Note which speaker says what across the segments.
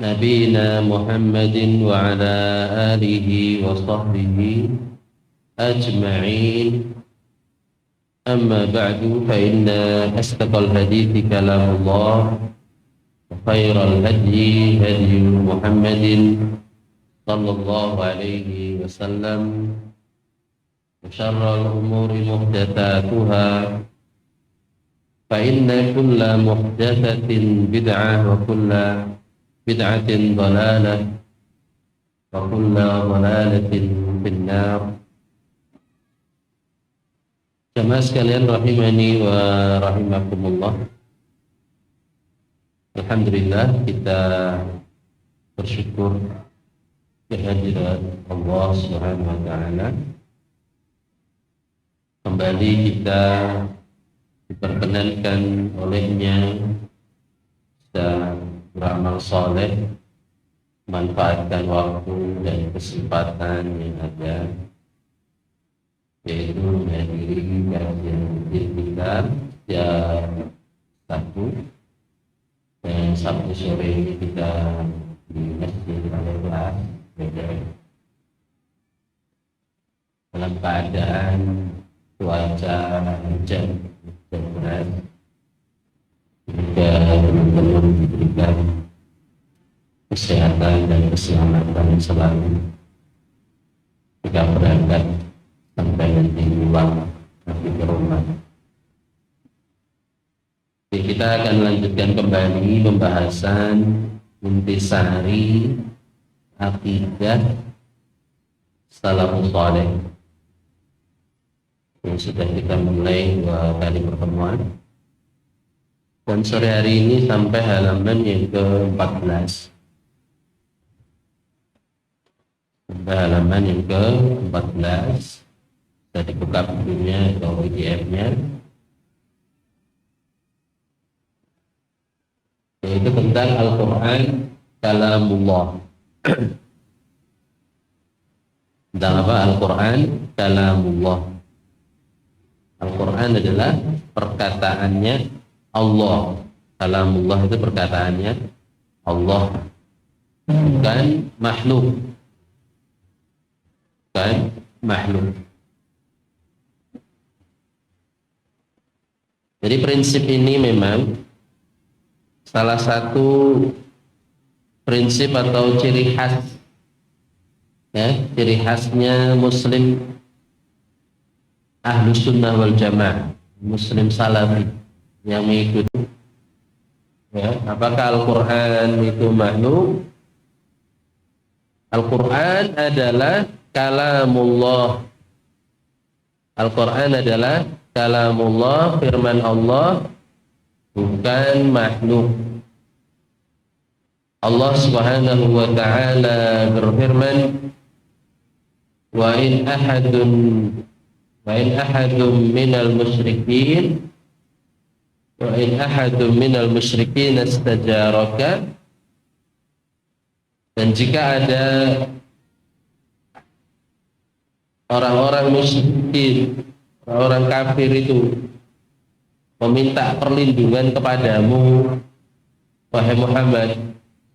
Speaker 1: نبينا محمد وعلى آله وصحبه أجمعين. أما بعد، فإن أصدق الحديث كلام الله، وخير الهدي هدي محمد صلى الله عليه وسلم، وشر الأمور محدثاتها، فإن كل محدثة بدعة، وكل بدعة ضلالة، وكل ضلالة في النار. Jamaah sekalian rahimani wa rahimakumullah. Alhamdulillah, kita bersyukur kehadiran Allah Subhanahu wa taala. Kembali kita diperkenankan olehnya bisa beramal saleh, manfaatkan waktu dan kesempatan yang ada, yaitu menghadiri kajian kita setiap Sabtu, dan Sabtu sore ini kita di Masjid Al-Ikhlas Medan dalam keadaan cuaca hujan deras. Jika teman-teman diberikan kesehatan dan keselamatan selalu jika berangkat sampai nanti pulang nanti ke rumah. Jadi kita akan lanjutkan kembali pembahasan intisari akidah salafus saleh yang sudah kita mulai 2 kali pertemuan, dan sore hari ini sampai halaman yang ke-14. Sampai halaman yang ke-14. Bisa dibuka bukunya atau PDF-nya, yaitu tentang Al-Quran Kalamullah. Tentang apa? Al-Quran Kalamullah. Al-Quran adalah perkataannya Allah. Kalamullah itu perkataannya Allah, bukan makhluk. Bukan makhluk. Jadi prinsip ini memang salah satu prinsip atau ciri khas, ya, ciri khasnya Muslim Ahlus Sunnah wal Jamaah, Muslim Salafi yang mengikuti, ya, apakah Al-Quran itu makhluk? Al-Quran adalah kalamullah. Al-Quran adalah kalamullah, firman Allah, bukan makhluk. Allah Subhanahu wa ta'ala berfirman, wa in ahadun minal musyrikin istajaraka, dan jika ada orang-orang musyrikin, orang kafir itu meminta perlindungan kepadamu, wahai Muhammad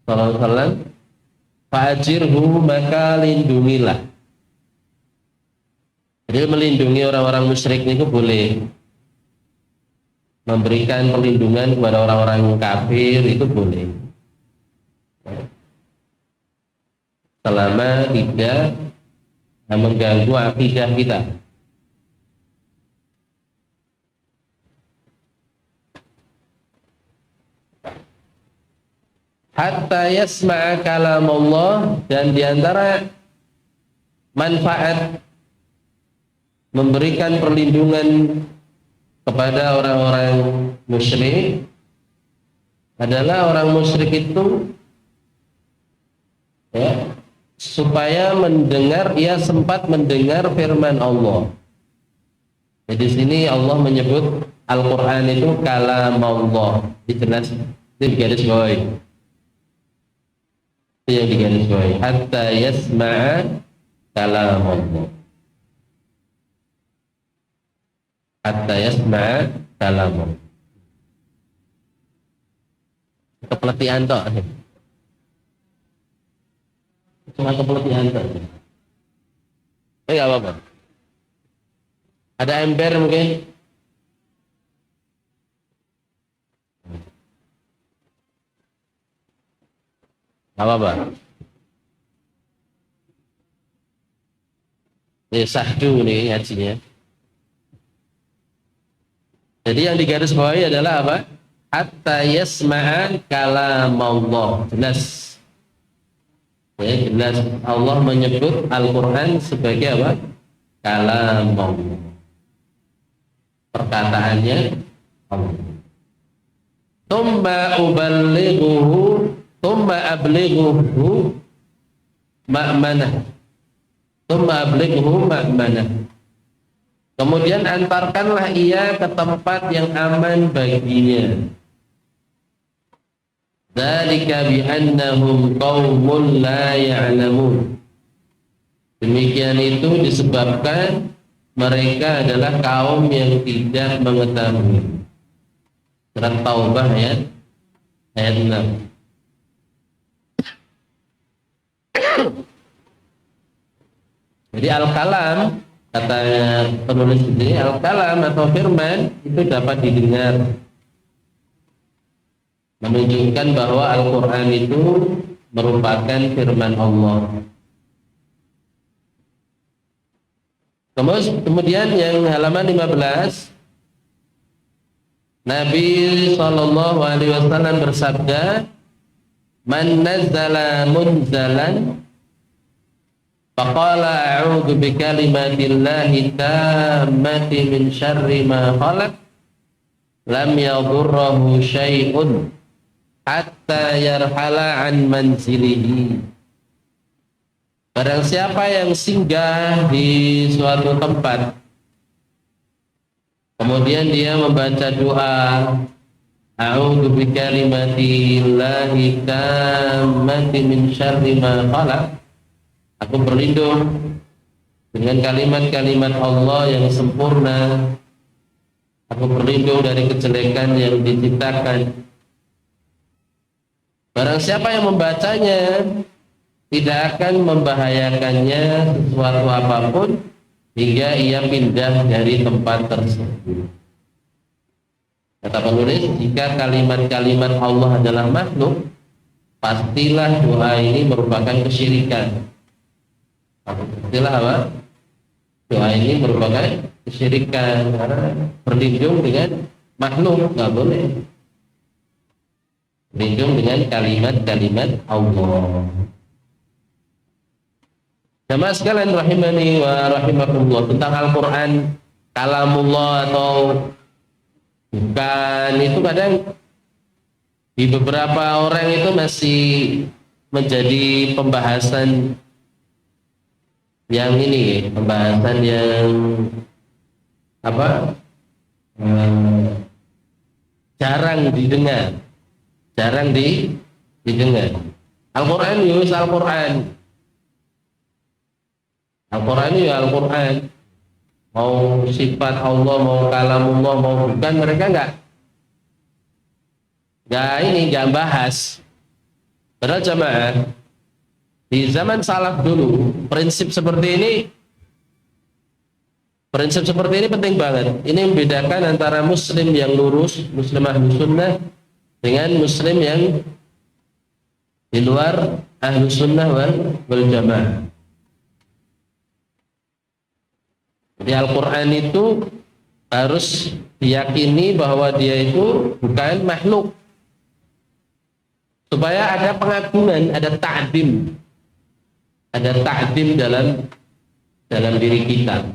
Speaker 1: sallallahu alaihi wasallam, fa'ajirhu, maka lindungilah. Jadi melindungi orang-orang musyrik itu boleh, memberikan perlindungan kepada orang-orang kafir itu boleh, selama tidak mengganggu akidah kita. Hatta yasma'a kalam Allah, dan diantara manfaat memberikan perlindungan kepada orang-orang musyrik adalah orang musyrik itu, ya, supaya mendengar, ia sempat mendengar firman Allah. Jadi di sini Allah menyebut Al-Quran itu kalam Allah. Jelas, itu digaris bawahi. Itu yang digaris bawahi. Hatta yasma'a kalam Allah. Hatta yasma'a kalam Allah. Kepeletihan toh. cuma kebelet diantar. Nggak apa-apa. Ada ember mungkin? Nggak apa-apa. Ini sahdu nih ngajinya. Jadi yang digaris bawahi adalah apa? Hatta yasma'a kalam Allah. Jelas. Ya, jelas Allah menyebut Al-Quran sebagai apa? Kalam Allah. Perkataannya Allah. Tumma uballighuhu, tumma ablighuhu ma'manah. Tumma ablighuhu ma'manah. Kemudian antarkanlah ia ke tempat yang aman baginya. Dzalika bi'annahum qaumun la ya'lamun. Demikian itu disebabkan mereka adalah kaum yang tidak mengetahui. Surat Taubah ayat 6. Jadi al-kalam, kata penulis ini, al-kalam atau firman itu dapat didengar, menunjukkan bahwa Al-Quran itu merupakan firman Allah. Kemudian yang halaman 15, Nabi SAW bersabda, man nazzala munzalan faqala a'udzu bikalimatillahi tammati min syarri ma khalaq lam yadurruhu syai'un hatta yarhala an manzilihi. Barang siapa yang singgah di suatu tempat, kemudian dia membaca doa a'udzu bikalimatillahi tammati min syarri ma khalaq, aku berlindung dengan kalimat-kalimat Allah yang sempurna, aku berlindung dari kejelekan yang diciptakan. Barang siapa yang membacanya tidak akan membahayakannya sesuatu apapun hingga ia pindah dari tempat tersebut. Kata penulis, jika kalimat-kalimat Allah adalah makhluk, pastilah doa ini merupakan kesyirikan. Pastilah apa? Doa ini merupakan kesyirikan karena berlindung dengan makhluk, nggak boleh. Berlindung dengan kalimat-kalimat Allah. Jamaah sekalian rahimani wa rahimakumullah, tentang Al-Quran kalamullah atau bukan, itu kadang di beberapa orang itu masih menjadi pembahasan yang ini, pembahasan yang apa, jarang didengar, didengar. Al-Quran yus Al-Quran, Al-Quran ya Al-Quran, mau sifat Allah, mau kalamullah, mau bukan, mereka nggak bahas. Padahal jamaah di zaman salaf dulu prinsip seperti ini penting banget. Ini membedakan antara muslim yang lurus, muslim ahlu sunnah, dengan muslim yang di luar ahlu sunnah wal jamaah. Jadi Al-Quran itu harus diyakini bahwa dia itu bukan makhluk, supaya ada pengagungan, ada ta'dim dalam diri kita.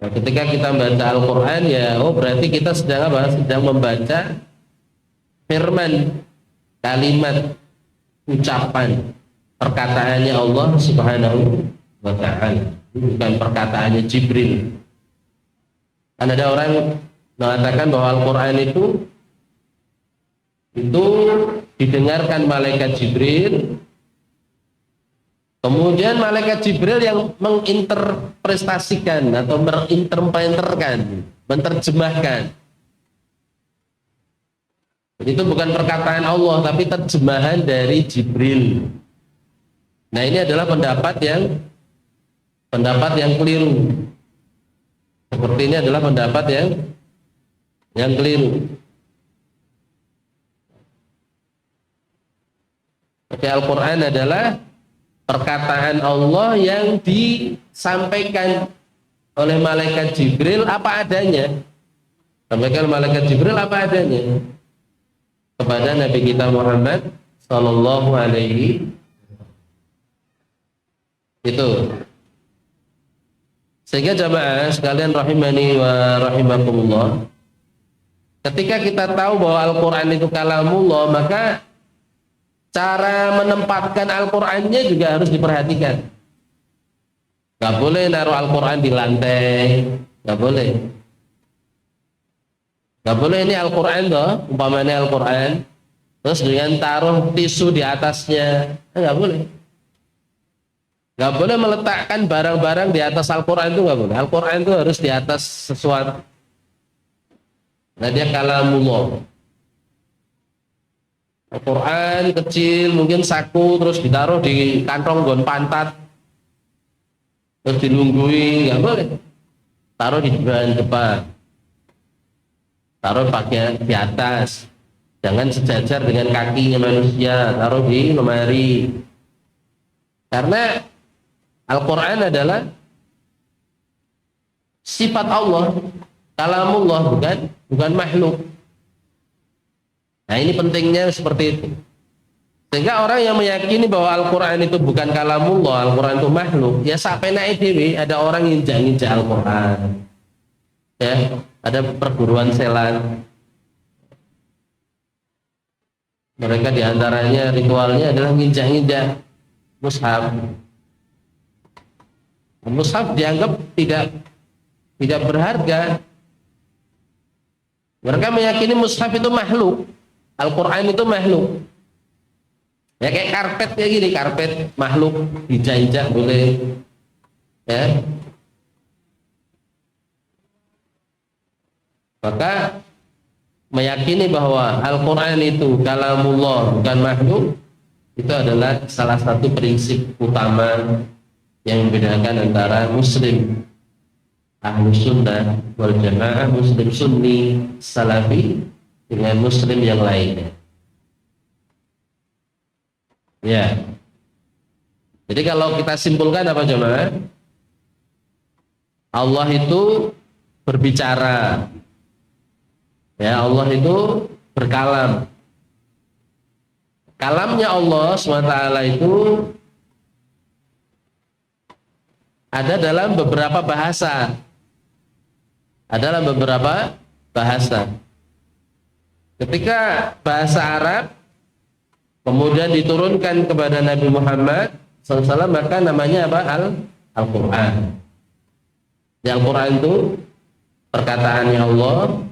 Speaker 1: Nah, ketika kita membaca Al-Quran, ya berarti kita sedang apa? Sedang membaca firman, kalimat, ucapan, perkataannya Allah Subhanahu wa ta'ala, bukan perkataannya Jibril. Kan ada orang mengatakan bahwa Al-Quran itu didengarkan malaikat Jibril, kemudian malaikat Jibril yang menginterpretasikan atau menginterpreterkan, menerjemahkan. Itu bukan perkataan Allah, tapi terjemahan dari Jibril. Nah, ini adalah pendapat yang keliru. Seperti ini adalah pendapat yang keliru. Oke, Al-Quran adalah perkataan Allah yang disampaikan oleh malaikat Jibril apa adanya. Sampaikan malaikat Jibril apa adanya kepada Nabi kita Muhammad sallallahu alaihi itu. Sehingga jamaah sekalian rahimani wa rahimakumullah, ketika kita tahu bahwa Al-Quran itu kalamullah, maka cara menempatkan Al-Qurannya juga harus diperhatikan. Gak boleh naruh Al-Quran di lantai, gak boleh. Gak boleh ini Al-Quran toh, umpamanya Al-Quran, terus dengan taruh tisu di atasnya, gak boleh. Gak boleh meletakkan barang-barang di atas Al-Quran, itu gak boleh. Al-Quran itu harus di atas sesuatu. Nah, dia kalamullah. Al-Quran kecil, mungkin saku, terus ditaruh di kantong gon pantat, terus dilunggui, nggak boleh. Taruh di bagian depan, taruh bagian di atas, jangan sejajar dengan kakinya manusia, taruh di lemari. Karena Al-Quran adalah sifat Allah, kalamullah, bukan makhluk. Nah, ini pentingnya seperti itu. Sehingga orang yang meyakini bahwa Al-Quran itu bukan kalamullah, Al-Quran itu makhluk, ya sampai naik dewi, ada orang nginjak-nginjak Al-Quran. Ya, ada perguruan selan. Mereka diantaranya ritualnya adalah nginjak-nginjak mushaf. Mushaf dianggap tidak berharga. Mereka meyakini mushaf itu makhluk. Al-Quran itu makhluk. Ya kayak karpet kayak gini, karpet makhluk, injak-injak boleh. Ya. Maka meyakini bahwa Al-Quran itu kalamullah bukan makhluk, itu adalah salah satu prinsip utama yang membedakan antara Muslim Ahlus Sunnah wal Jamaah, Muslim Sunni Salafi dengan Muslim yang lainnya. Ya. Jadi kalau kita simpulkan apa jemaah? Allah itu berbicara. Ya, Allah itu berkalam. Kalamnya Allah SWT itu ada dalam beberapa bahasa. Ada dalam beberapa bahasa. Ketika bahasa Arab kemudian diturunkan kepada Nabi Muhammad SAW, maka namanya apa? Al-Quran. Al-Quran itu perkataannya Allah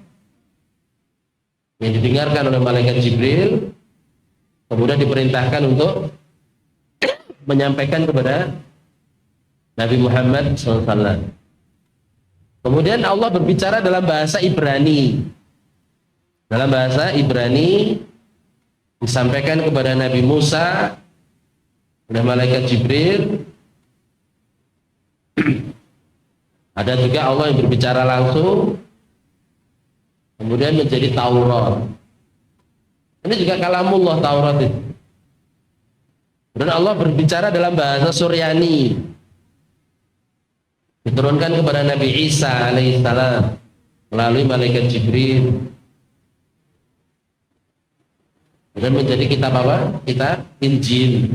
Speaker 1: yang didengarkan oleh malaikat Jibril, kemudian diperintahkan untuk menyampaikan kepada Nabi Muhammad SAW. Kemudian Allah berbicara dalam bahasa Ibrani. Dalam bahasa Ibrani disampaikan kepada Nabi Musa oleh malaikat Jibril. Ada juga Allah yang berbicara langsung, kemudian menjadi Taurat. Ini juga kalamullah, Taurat itu. Dan Allah berbicara dalam bahasa Suryani, diturunkan kepada Nabi Isa alaihissalam melalui malaikat Jibril. Dan menjadi kitab apa? Kitab Injil.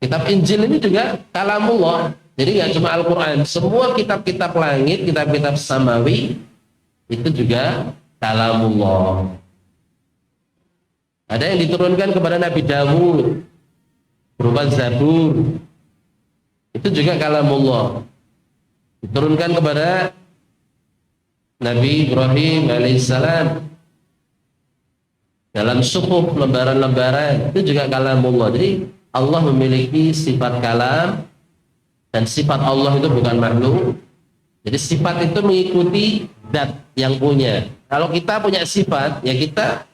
Speaker 1: Kitab Injil ini juga kalamullah. Jadi nggak cuma Al-Quran, semua kitab-kitab langit, kitab-kitab samawi itu juga kalamullah. Ada yang diturunkan kepada Nabi Dawud berupa Zabur, itu juga kalamullah. Diturunkan kepada Nabi Ibrahim alaihissalam dalam suhuf, lembaran-lembaran, itu juga kalamullah. Jadi Allah memiliki sifat kalam, dan sifat Allah itu bukan makhluk. Jadi sifat itu mengikuti zat yang punya. Kalau kita punya sifat, ya kita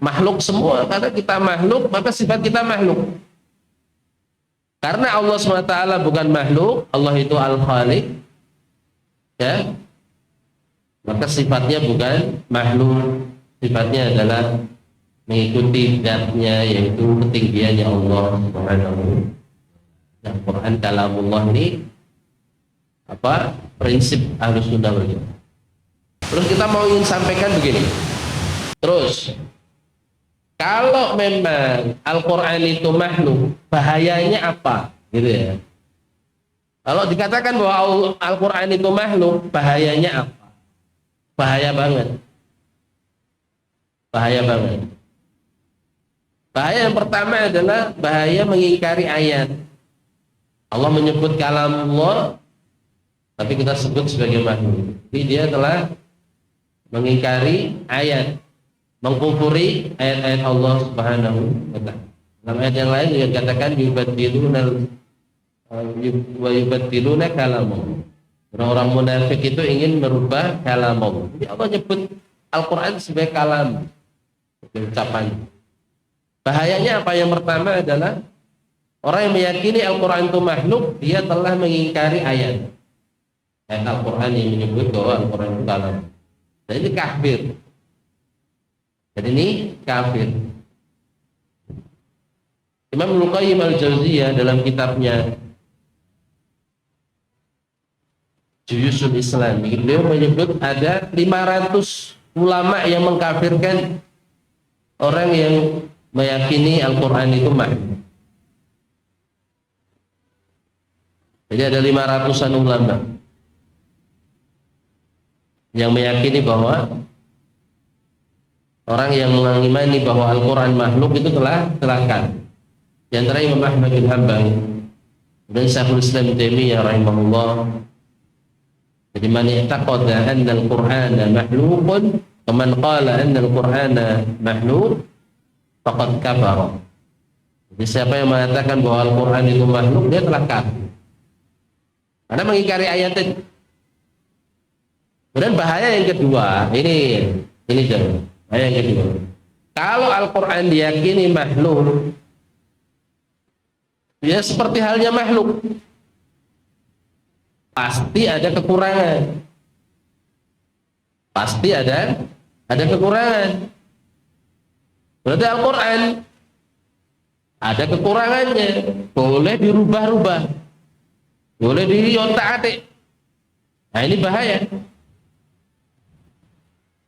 Speaker 1: makhluk semua. Karena kita makhluk, maka sifat kita makhluk. Karena Allah SWT bukan makhluk, Allah itu Al-Khaliq, ya, maka sifatnya bukan makhluk, sifatnya adalah mengikuti zatnya, yaitu ketinggiannya Allah Subhanahu. Nah, Quran kalamullah ini apa? Prinsip Ahlus Sunnah wal Jamaah. Terus kita mau ingin sampaikan begini. Terus kalau memang Al-Quran itu makhluk, bahayanya apa? Gitu ya. Kalau dikatakan bahwa Al-Quran itu makhluk, bahayanya apa? Bahaya banget. Bahaya banget. Bahaya yang pertama adalah bahaya mengingkari ayat. Allah menyebut kalamullah, tapi kita sebut sebagai makhluk. Jadi dia telah mengingkari ayat, mengkufuri ayat-ayat Allah Subhanahu wa ta'ala. Dalam ayat yang lain juga dikatakan yubaddiluna kalamullah. Orang-orang munafik itu ingin merubah kalamullah. Jadi Allah nyebut Al-Quran sebagai kalam, ucapan. Bahayanya apa? Yang pertama adalah orang yang meyakini Al-Quran itu makhluk, dia telah mengingkari ayat Al-Quran yang menyebut bahwa Al-Quran itu kalam. Dan ini kafir. Jadi ini kafir. Imam Ibnu Qayyim Al-Jauziyah dalam kitabnya Juyusul Islam, beliau menyebut ada 500 ulama yang mengkafirkan orang yang meyakini Al-Quran itu makhluk. Jadi ada 500-an ulama yang meyakini bahwa orang yang mengimani bahwa Al-Quran makhluk itu telah celaka. Di antara Imam Ahmad bin Hanbal dan Syekhul Islam Taimiyah rahimahullah. Jadi man i'taqada anna al-Qur'ana makhluqun wa man qala anna al-Qur'ana makhluk faqad kafara. Jadi siapa yang mengatakan bahwa Al-Quran itu makhluk, dia telah kafir. Karena mengingkari ayat itu. Kemudian bahaya yang kedua, ini jangan. Bahaya yang kedua. Kalau Al-Quran diyakini makhluk, ya seperti halnya makhluk, pasti ada kekurangan. Pasti ada kekurangan. Berarti Al-Quran ada kekurangannya, boleh dirubah-rubah, boleh diotak-atik. Nah ini bahaya.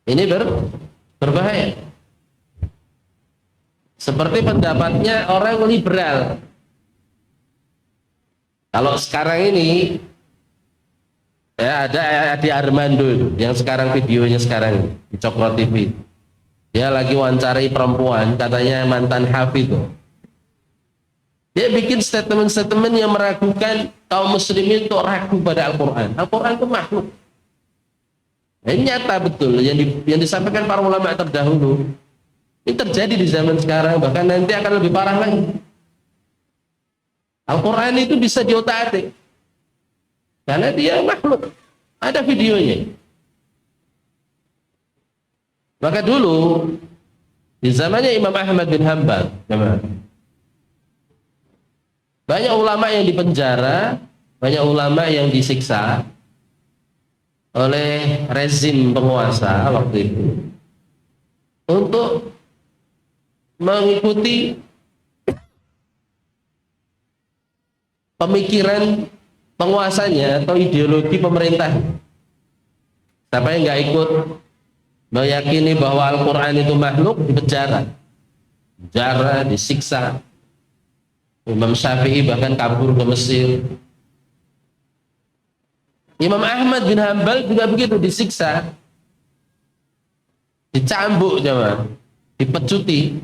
Speaker 1: Ini berbahaya. Seperti pendapatnya orang liberal. Kalau sekarang ini ya ada Adi Armando itu, yang sekarang videonya sekarang di Cokro TV. Dia lagi wawancarai perempuan, katanya mantan hafidh. Dia bikin statement-statement yang meragukan kaum muslimin untuk ragu pada Al-Quran. Al-Quran itu makhluk. Ini nyata betul yang disampaikan para ulama terdahulu. Ini terjadi di zaman sekarang, bahkan nanti akan lebih parah lagi. Al-Quran itu bisa diotak-atik karena dia makhluk. Ada videonya. Maka dulu di zamannya Imam Ahmad bin Hanbal, banyak ulama yang dipenjara, banyak ulama yang disiksa oleh rezim penguasa waktu itu untuk mengikuti pemikiran penguasanya atau ideologi pemerintah. Siapa yang nggak ikut meyakini bahwa Al-Quran itu makhluk, dipenjara, disiksa. Imam Syafi'i bahkan kabur ke Mesir. Imam Ahmad bin Hanbal juga begitu, disiksa, dicambuk, dipecuti.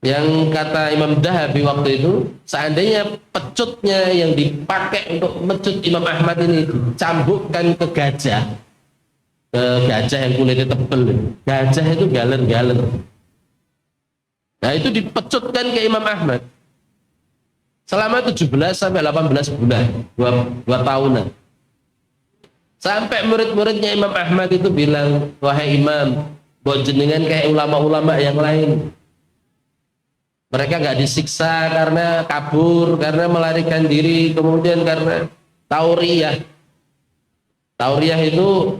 Speaker 1: Yang kata Imam Dahabi waktu itu, seandainya pecutnya yang dipakai untuk mecut Imam Ahmad ini dicambukkan ke gajah yang kulitnya tebal, gajah itu galer-galer. Nah itu dipecutkan ke Imam Ahmad selama 17 sampai 18 bulan, 2 tahunan. Sampai murid-muridnya Imam Ahmad itu bilang, wahai Imam, buat jenengan kayak ulama-ulama yang lain. Mereka nggak disiksa karena kabur, karena melarikan diri, kemudian karena tauriyah. Tauriyah itu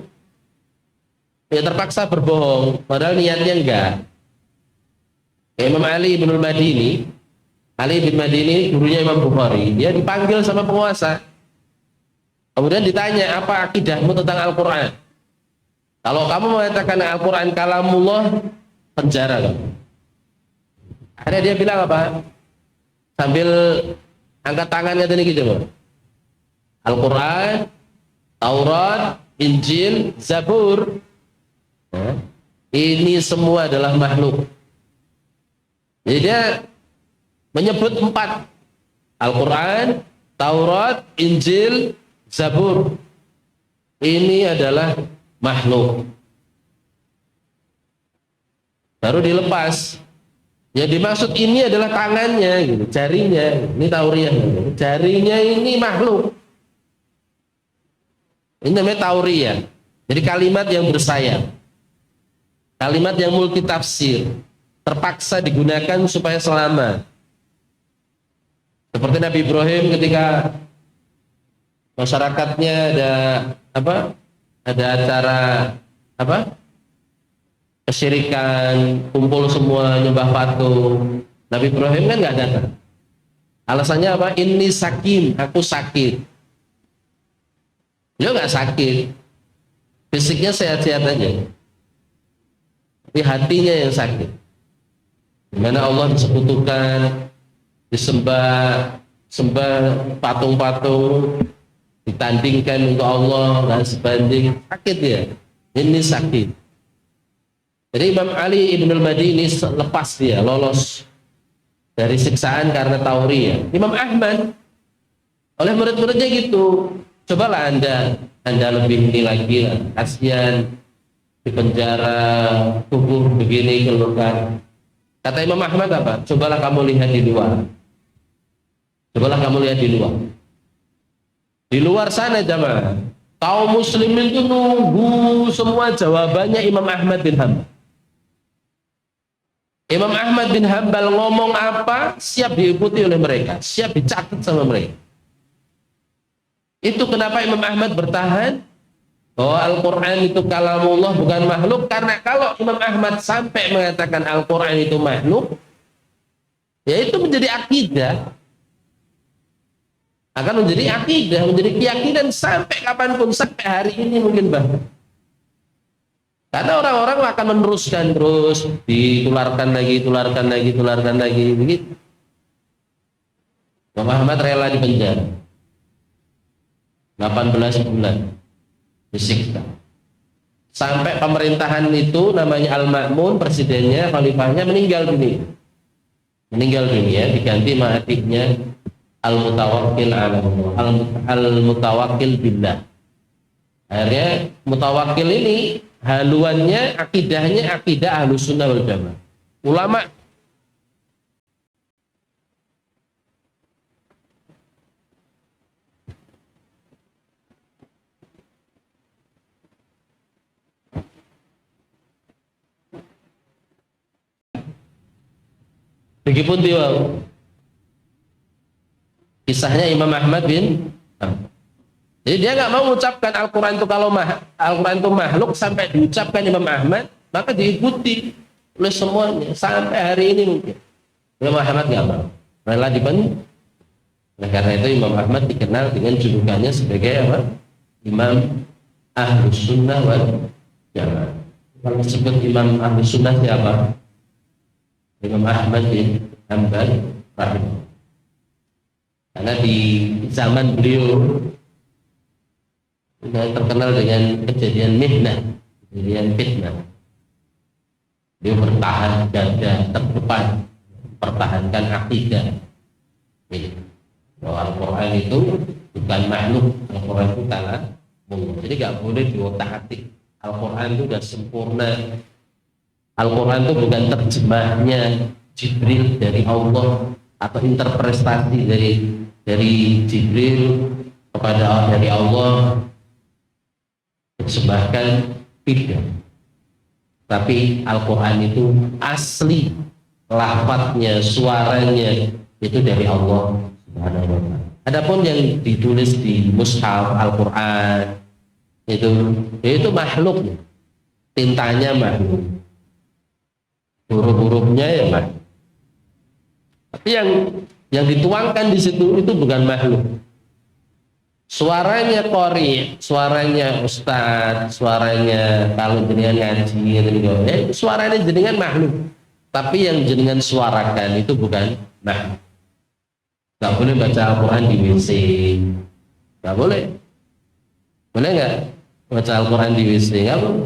Speaker 1: ya terpaksa berbohong, padahal niatnya enggak. Imam Ali bin Madini, Ali bin Madini gurunya Imam Bukhari, dia dipanggil sama penguasa. Kemudian ditanya, apa akidahmu tentang Al-Quran? Kalau kamu mengatakan Al-Quran kalamullah, penjara kamu. Akhirnya dia bilang apa? Sambil angkat tangannya tadi gitu, Al-Quran, Taurat, Injil, Zabur, ini semua adalah makhluk. Jadi dia menyebut 4, Al-Quran, Taurat, Injil, Zabur. Ini adalah makhluk. Baru dilepas. Ya dimaksud ini adalah tangannya, gitu, jarinya. Ini tauriyah. Jarinya ini makhluk. Ini namanya tauriyah. Jadi kalimat yang bersayap. Kalimat yang multitafsir. Terpaksa digunakan supaya selamat. Seperti Nabi Ibrahim ketika masyarakatnya ada apa? Ada acara apa? Kesyirikan, kumpul semua nyembah patung. Nabi Ibrahim kan nggak datang. Alasannya apa? Ini sakim, aku sakit. Dia nggak sakit, fisiknya sehat-sehat aja, tapi hatinya yang sakit. Dimana Allah disekutukan, disembah patung-patung, ditandingkan untuk Allah, dan sebanding, sakit ya. Ini sakit. Jadi Imam Ali ibn al-Madini lepas, dia lolos dari siksaan karena tauriyah. Imam Ahmad oleh murid-muridnya gitu, cobalah anda lebih ini lagi lah, kasihan di penjara, tubuh begini kelukan. Kata Imam Ahmad apa? Cobalah kamu lihat di luar. Cobalah kamu lihat di luar. Di luar sana jamaah, kaum muslimin itu nunggu semua jawabannya Imam Ahmad bin Hanbal. Imam Ahmad bin Hanbal ngomong apa, siap diikuti oleh mereka, siap dicatat sama mereka. Itu kenapa Imam Ahmad bertahan bahwa Al-Quran itu kalamullah, bukan makhluk. Karena kalau Imam Ahmad sampai mengatakan Al-Quran itu makhluk, ya itu menjadi akidah, akan menjadi akidah, menjadi keyakinan sampai kapanpun, sampai hari ini mungkin bahkan. Karena orang-orang akan meneruskan terus, ditularkan lagi begitu. Imam Ahmad rela di penjara 18 bulan disiksa. Sampai pemerintahan itu namanya Al-Ma'mun, presidennya, khalifahnya meninggal dunia. Diganti sama adiknya Al-Mutawakkil Al-Mutawakkil billah. Akhirnya Mutawakkil ini haluannya, akidahnya akidah Ahlus Sunnah wal Jamaah. Ulama begipun dia kisahnya Imam Ahmad bin Hanbal. Jadi dia nggak mau mengucapkan Al-Quran itu Al-Quran itu makhluk sampai diucapkan Imam Ahmad, maka diikuti oleh semuanya sampai hari ini mungkin. Imam Ahmad nggak mau, rela dipen. Nah, karena itu Imam Ahmad dikenal dengan julukannya sebagai apa? Imam Ahlus Sunnah wal Jamaah. Kalau disebut Imam Ahlus Sunnah siapa? Imam Ahmad bin Hanbal rahimahullah. Karena di zaman beliau terkenal dengan kejadian mihnah, kejadian fitnah. Dia bertahan gagah terdepan, pertahankan akidah bahwa Al-Quran itu bukan makhluk, Al-Quran itu kalamullah. Jadi nggak boleh diotak-atik. Al-Quran itu sudah sempurna. Al-Quran itu bukan terjemahnya Jibril dari Allah atau interpretasi dari Jibril kepada dari Allah. Sebahkan tidak, tapi Al-Quran itu asli lafadznya, suaranya itu dari Allah Subhanahu wa taala. Adapun yang ditulis di mushaf Al-Qur'an itu makhluk, tintanya makhluk, huruf-hurufnya ya makhluk. Tapi yang dituangkan di situ itu bukan makhluk. Suaranya qori, suaranya ustadz, suaranya kalau jenengan ngaji itu suaranya jenengan makhluk. Tapi yang jenengan suarakan itu bukan makhluk. Gak boleh baca Al-Quran di WC. Gak boleh. Boleh nggak baca Al-Quran di WC? Gak boleh.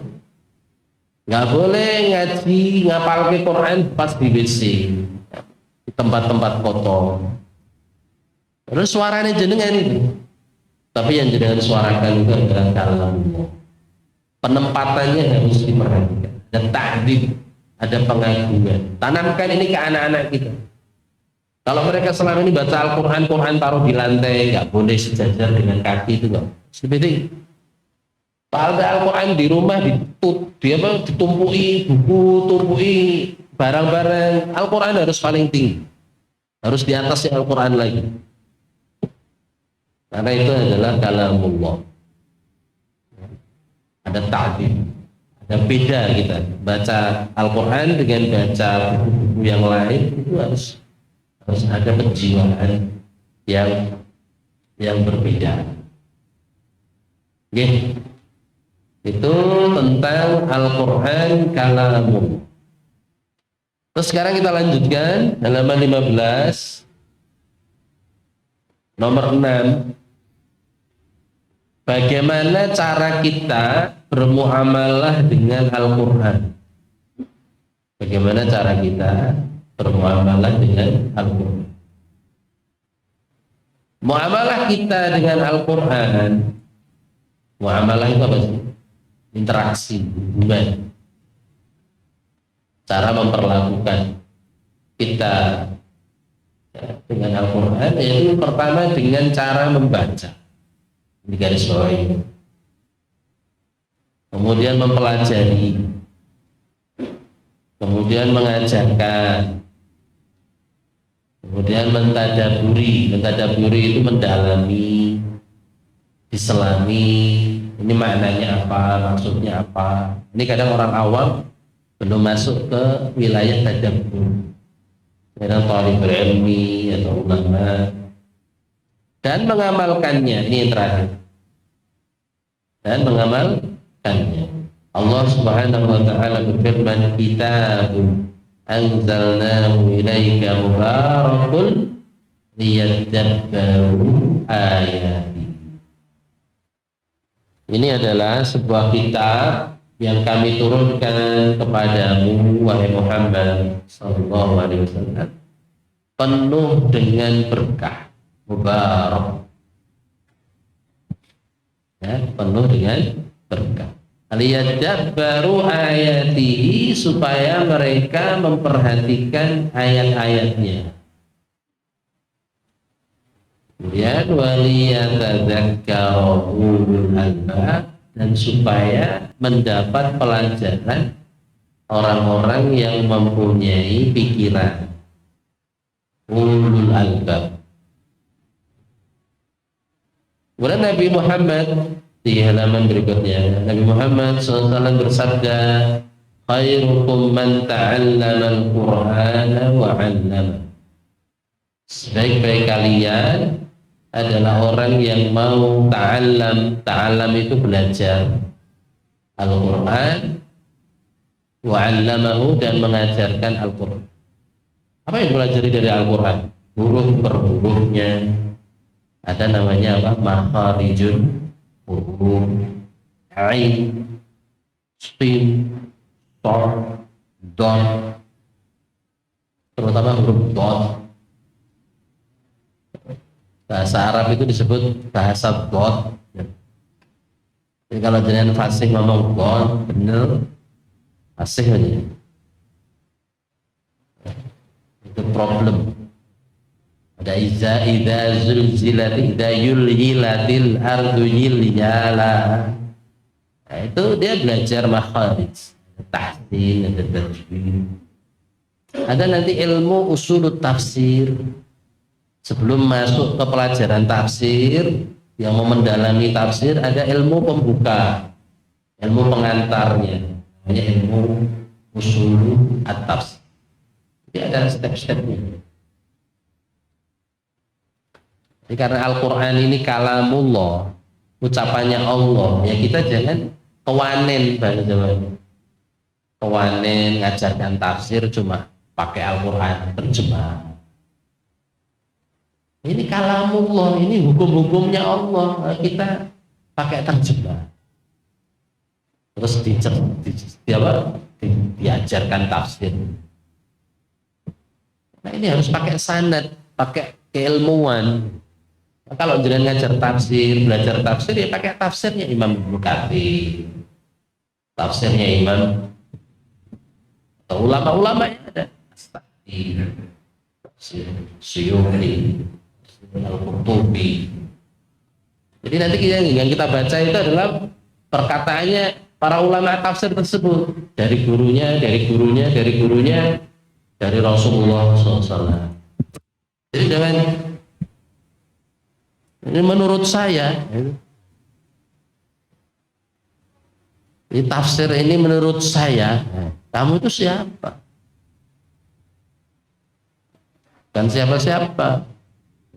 Speaker 1: Gak boleh ngaji ngapal ke Quran pas di WC, di tempat-tempat kotor. Terus suaranya jenengan itu. Tapi yang jenengan suarakan itu adalah kalam Allah. Penempatannya harus diperhatikan. Ada ta'dib, ada pengagungan. Tanamkan ini ke anak-anak kita. Kalau mereka selama ini baca Al-Quran, Quran taruh di lantai, nggak boleh sejajar dengan kaki, itu nggak. Seperti kalau Al-Quran di rumah ditumpui buku, tumpui barang-barang, Al-Quran harus paling tinggi, harus di atasnya Al-Quran lagi. Karena itu adalah kalamullah. Ada ta'dib, ada beda kita baca Al-Quran dengan baca buku-buku yang lain, itu harus ada penjiwaan yang berbeda. Oke. Itu tentang Al-Quran kalamullah. Terus sekarang kita lanjutkan halaman 15 nomor 6. Bagaimana cara kita bermuamalah dengan Al-Quran? Bagaimana cara kita bermuamalah dengan Al-Quran? Muamalah kita dengan Al-Quran, muamalah itu apa sih? Interaksi, hubungan, cara memperlakukan kita dengan Al-Quran, yaitu pertama dengan cara membaca di garis bawah ini, kemudian mempelajari, kemudian mengajarkan, kemudian mentadaburi. Mentadaburi itu mendalami, diselami, ini maknanya apa, maksudnya apa. Ini kadang orang awam belum masuk ke wilayah tadabbur, kadang thalibul ilmi atau ulama. Dan mengamalkannya, ini yang terakhir, dan mengamalkannya. Allah Subhanahu wa ta'ala berfirman, kitabun anzalnahu ilaika mubarakun liyadabbaru ayati. Ini adalah sebuah kitab yang kami turunkan kepadamu, wahai Muhammad sallallahu alaihi wasallam, penuh dengan berkah, mubarak, ya, penuh dengan berkah. Liyadabbaru ayatihi, supaya mereka memperhatikan ayat-ayatnya. Kemudian waliyatadzakkaru ulul albab, dan supaya mendapat pelajaran orang-orang yang mempunyai pikiran, ulul albab. Kemudian Nabi Muhammad di halaman berikutnya, Nabi Muhammad SAW bersabda, khairukum man ta'allama al-Qur'ana wa 'allama. Sebaik-baik kalian adalah orang yang mau ta'allam. Ta'allam itu belajar Al-Quran, wa 'allamahu, dan mengajarkan Al-Quran. Apa yang pelajari dari Al-Quran? Huruf per hurufnya. Ada namanya apa? Makharijun huruf, ain, sin, tor, dot, terutama huruf dot. Bahasa Arab itu disebut bahasa dot. Jadi kalau jenengan fasih ngomong dot, bener fasih aja. Itu problem. Ada idza zulzilat, idza yulhilatil ardu yilyala. Nah, itu dia belajar makharij, tahsin, ada tajwid. Ada nanti ilmu usul tafsir. Sebelum masuk ke pelajaran tafsir, yang mau mendalami tafsir ada ilmu pembuka, ilmu pengantarnya, namanya ilmu usul at-tafsir. Jadi ada step-stepnya. Jadi karena Al-Quran ini kalamullah, ucapannya Allah, ya kita jangan kewanen bahasa Jawa. Kewanen ngajarkan tafsir cuma pakai Al-Quran terjemah. Ini kalamullah, ini hukum-hukumnya Allah, kita pakai terjemah. Terus diajarkan tafsir. Nah ini harus pakai sanad, pakai keilmuan. Nah, kalau jangan ngajar tafsir, belajar tafsir ya pakai tafsirnya Imam Ibnu Katsir, tafsirnya Imam atau ulama-ulama yang ada, Suyuti, Al-Qurtubi. Jadi nanti yang kita baca itu adalah perkataannya para ulama tafsir tersebut dari gurunya, dari Rasulullah SAW. Jadi jangan ini menurut saya, ini tafsir ini menurut saya. Kamu itu siapa? Dan siapa-siapa?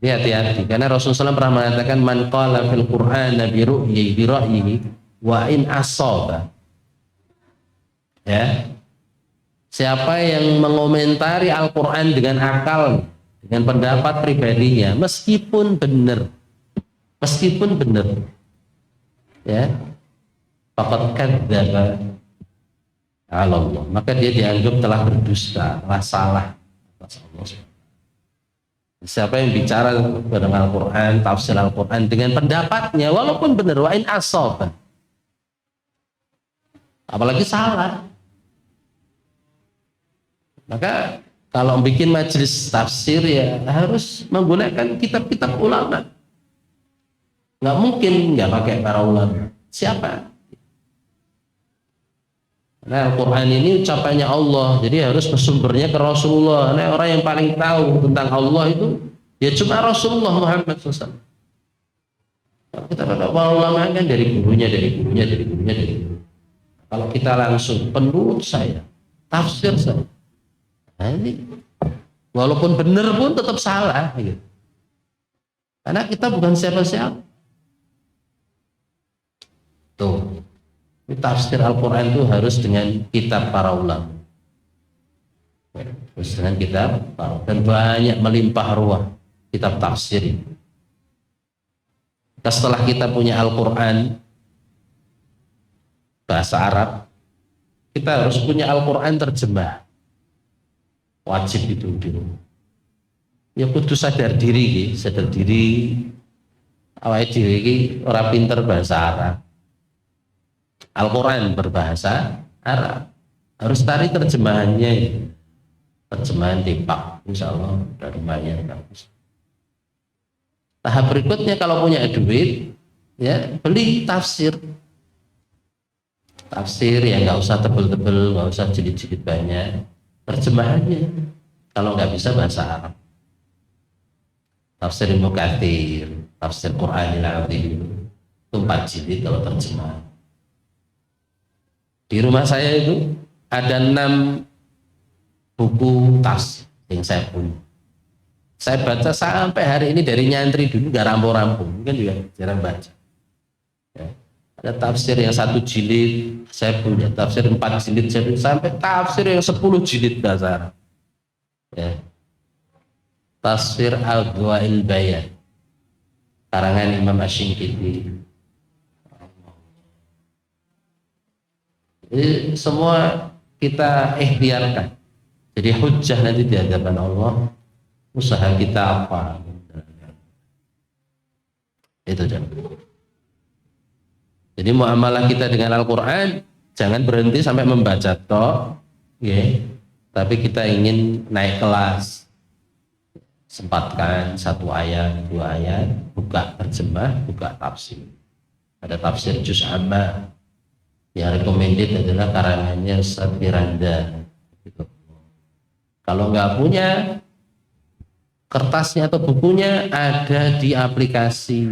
Speaker 1: Ini hati-hati karena Rasulullah SAW pernah mengatakan man qala fil Qur'an bi ra'yihi wa in asaba. Ya. Siapa yang mengomentari Al-Qur'an dengan akal, dengan pendapat pribadinya meskipun benar, ya, faqad kadzdzaba Allah, maka dia dianggap telah berdusta, telah salah atas Allah. Siapa yang bicara tentang Al-Quran, tafsir Al-Quran dengan pendapatnya, walaupun benar, wa in asaba, apalagi salah, maka kalau bikin majelis tafsir ya harus menggunakan kitab-kitab ulama. Nggak mungkin nggak pakai para ulama. Siapa? Nah, Al-Quran ini ucapannya Allah, jadi harus bersumbernya ke Rasulullah. Nah, orang yang paling tahu tentang Allah itu ya cuma Rasulullah Muhammad SAW. Kalau kita pakai para ulama kan dari gurunya. Kalau kita langsung penurut saya, tafsir saya, nah ini walaupun benar pun tetap salah, gitu. Karena kita bukan siapa-siapa. Tuh. Tafsir Al-Quran itu harus dengan kitab para ulama, harus dengan kitab dan banyak melimpah ruah kitab tafsir ini. Setelah kita punya Al-Quran bahasa Arab, kita harus punya Al-Quran terjemah, wajib itu dulu. Ya kudu sadar diri, awake dhewe ora pinter bahasa Arab. Al-Quran berbahasa Arab, harus cari terjemahannya, terjemahan Tipak, insya Allah dari lumayan bagus. Tahap berikutnya kalau punya duit, ya beli tafsir yang nggak usah tebel-tebel, nggak usah jilid-jilid banyak, terjemahannya. Kalau nggak bisa bahasa Arab, tafsir Ibnu Katsir, tafsir Qur'anil Azim itu 4 jilid kalau terjemah. Di rumah saya itu ada 6 buku tafsir yang saya punya. Saya baca sampai hari ini dari nyantri dulu nggak rampung-rampung, mungkin juga jarang baca. Ya. Ada tafsir yang 1 jilid, saya punya tafsir 4 jilid, saya punya, sampai tafsir yang 10 jilid bahasa Arab. Ya. Tafsir Adwa'il Bayan, karangan Imam Asy-Syinkiti. Jadi semua kita ikhtiarkan. Jadi hujjah nanti di hadapan Allah, usaha kita apa? Itu jangan. Jadi muamalah kita dengan Al-Quran jangan berhenti sampai membaca toh, ya. Tapi kita ingin naik kelas. Sempatkan 1 ayat, 2 ayat, buka terjemah, buka tafsir. Ada tafsir Juz Amma. Yang recommended adalah karangannya Ustaz Firanda. Kalau nggak punya kertasnya atau bukunya, ada di aplikasi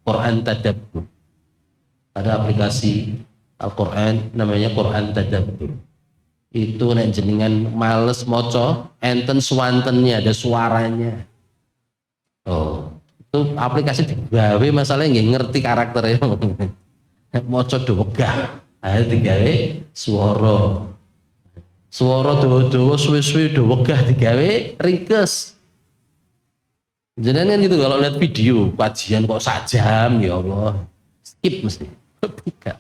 Speaker 1: Quran Tadabbur. Ada aplikasi Al-Quran namanya Quran Tadabbur. Itu nek jenengan males maca, enten swantennya, ada suaranya. Oh, itu aplikasi digawe masalahnya nggak ngerti karakternya. Maca do wegah. Ayo digawe swara. Swara dawa-dawa suwe-suwe do wegah digawe ringkes. Jenengan gitu kalau lihat video kajian kok sajam ya Allah. Skip mesti. Bukan.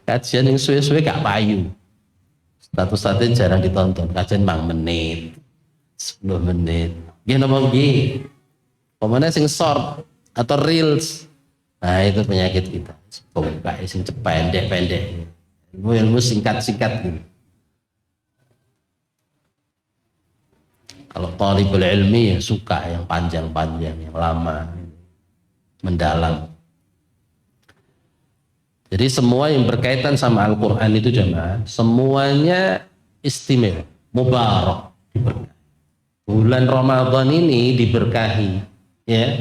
Speaker 1: Kajian yang suwe-suwe gak payu. Satu-satunya jarang ditonton. Kajian 5 menit, 10 menit. Gini ngomong gini. Pemana sing short atau reels. Nah itu penyakit kita. Buka sing pendek-pendek. Ilmu singkat-singkat gitu. Kalau talibul ilmi ya suka yang panjang-panjang, yang lama, mendalam. Jadi semua yang berkaitan sama Al-Quran itu jemaah, semuanya istimewa, mubarak, diberkahi. Bulan Ramadan ini diberkahi, ya,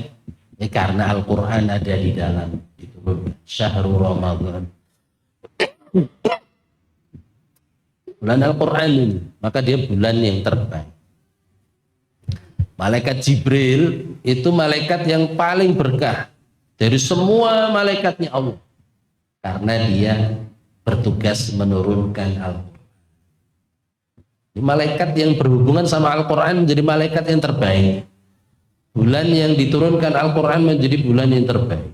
Speaker 1: karena Al-Quran ada di dalam. Itu syahrul Ramadan. Bulan Al-Quran ini, maka dia bulan yang terbaik. Malaikat Jibril itu malaikat yang paling berkah dari semua malaikatnya Allah. Karena dia bertugas menurunkan Al-Quran. Malaikat yang berhubungan sama Al-Quran menjadi malaikat yang terbaik. Bulan yang diturunkan Al-Quran menjadi bulan yang terbaik.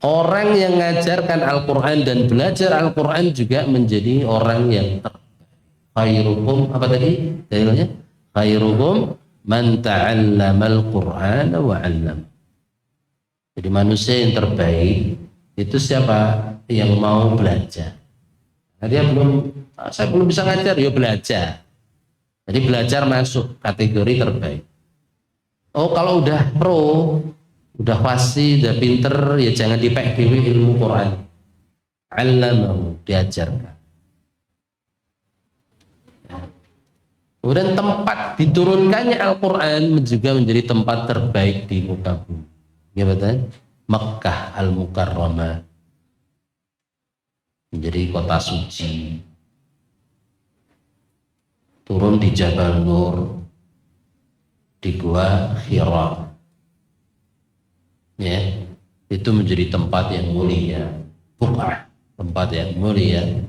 Speaker 1: Orang yang mengajarkan Al-Quran dan belajar Al-Quran juga menjadi orang yang terbaik. Khairukum, apa tadi dalilnya? Khairukum man ta'allamal Qur'ana wa 'allam. Jadi manusia yang terbaik itu siapa? Yang mau belajar. Nah, saya belum bisa ngajar, ya belajar. Jadi belajar masuk kategori terbaik. Oh, kalau udah pro, udah fasih, udah pinter, ya jangan dipek dewe ilmu Quran. 'Allamahu, diajarkan. Kemudian tempat diturunkannya Al-Quran juga menjadi tempat terbaik di muka bumi. Ya betul? Mekkah Al-Mukarramah menjadi kota suci. Turun di Jabal Nur, di Gua Hira. Ya, itu menjadi tempat yang mulia. Buqah, tempat yang mulia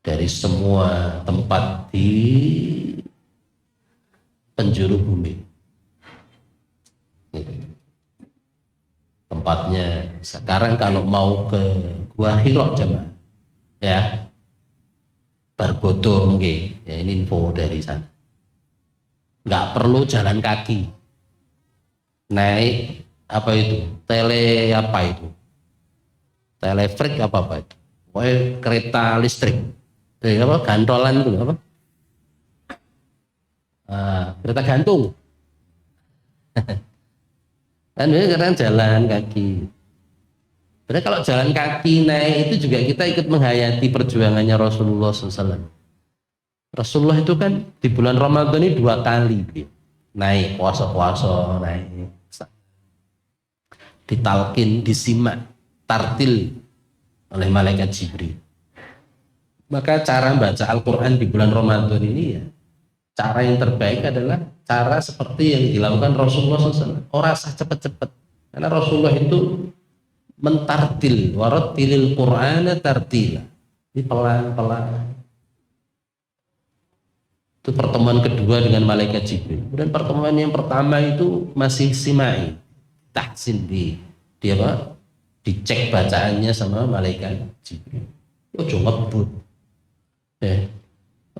Speaker 1: dari semua tempat di penjuru bumi. Tempatnya sekarang kalau mau ke Gua Hira jemaah, ya Bargodo ya ini info dari sana. Nggak perlu jalan kaki, naik apa itu telefrik apa itu, pokoknya kereta listrik. Dari apa gantolan itu apa? Kereta gantung. Kan ini karena jalan kaki. Berarti kalau jalan kaki naik itu juga kita ikut menghayati perjuangannya Rasulullah SAW. Rasulullah itu kan di bulan Ramadan ini 2 kali naik puasa naik, ditalkin, disimak, tartil oleh malaikat Jibril. Maka cara baca Al-Quran di bulan Ramadan ini ya, cara yang terbaik adalah cara seperti yang dilakukan Rasulullah SAW. Orang usah cepet-cepet, karena Rasulullah itu mentartil, warattilil Qur'ana tartila. Ini pelan-pelan. Itu pertemuan kedua dengan malaikat Jibril. Kemudian pertemuan yang pertama itu masih simai, tahsin dia apa? Dicek bacaannya sama malaikat Jibril. Ojo ngebut.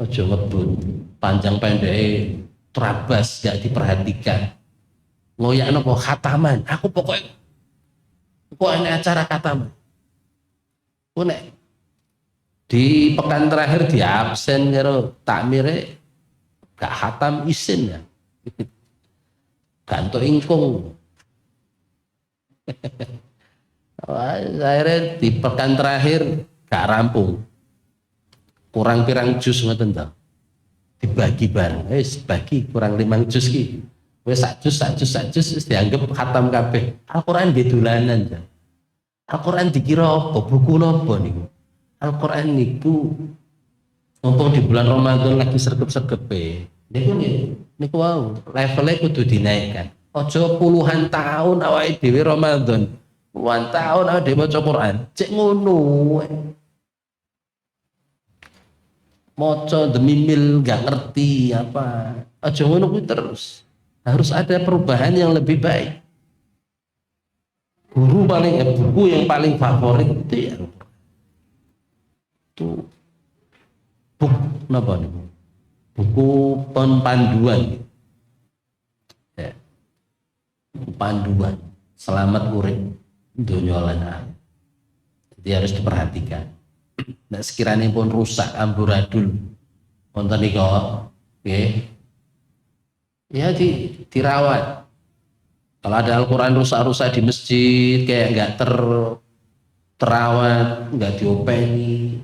Speaker 1: Ojo ngebut. Panjang pendek terabas gak diperhatikan. Ngoyak nopo khataman. Aku pokoknya kok ini acara khataman. Nek di pekan terakhir di absen karo takmire gak khatam isin ya. Ganto ingkung. Akhirnya di pekan terakhir gak rampung. Kurang pirang jus ngoten to. Dibagi bareng. Bagi kurang 5 jus ki. Wis sak jus wis dianggap khatam kabeh. Al-Qur'an nggih dolanan ta. Al-Qur'an dikira apa? Buku napa niku? Al-Qur'an niku mumpung di bulan Ramadan lagi sergep-sergepe. Niku wow, levelnya kudu dinaikkan. Ojo puluhan tahun awake dhewe Ramadan. Puluhan tahun awake dhewe maca Quran. Cek ngono. Maca demi mil gak ngerti apa. Ojo ngono kuwi terus. Harus ada perubahan yang lebih baik. Buku yang paling favorit itu ya. Itu buku napa niku? Buku panduan. Ya. Buku panduan selamat urip dunya lan akhirat. Jadi harus diperhatikan. Nah, sekiranya pun rusak amburadul wonten niku nggih. Ya dirawat. Kalau ada Al-Qur'an rusak-rusak di masjid kayak enggak terawat, enggak diopeni,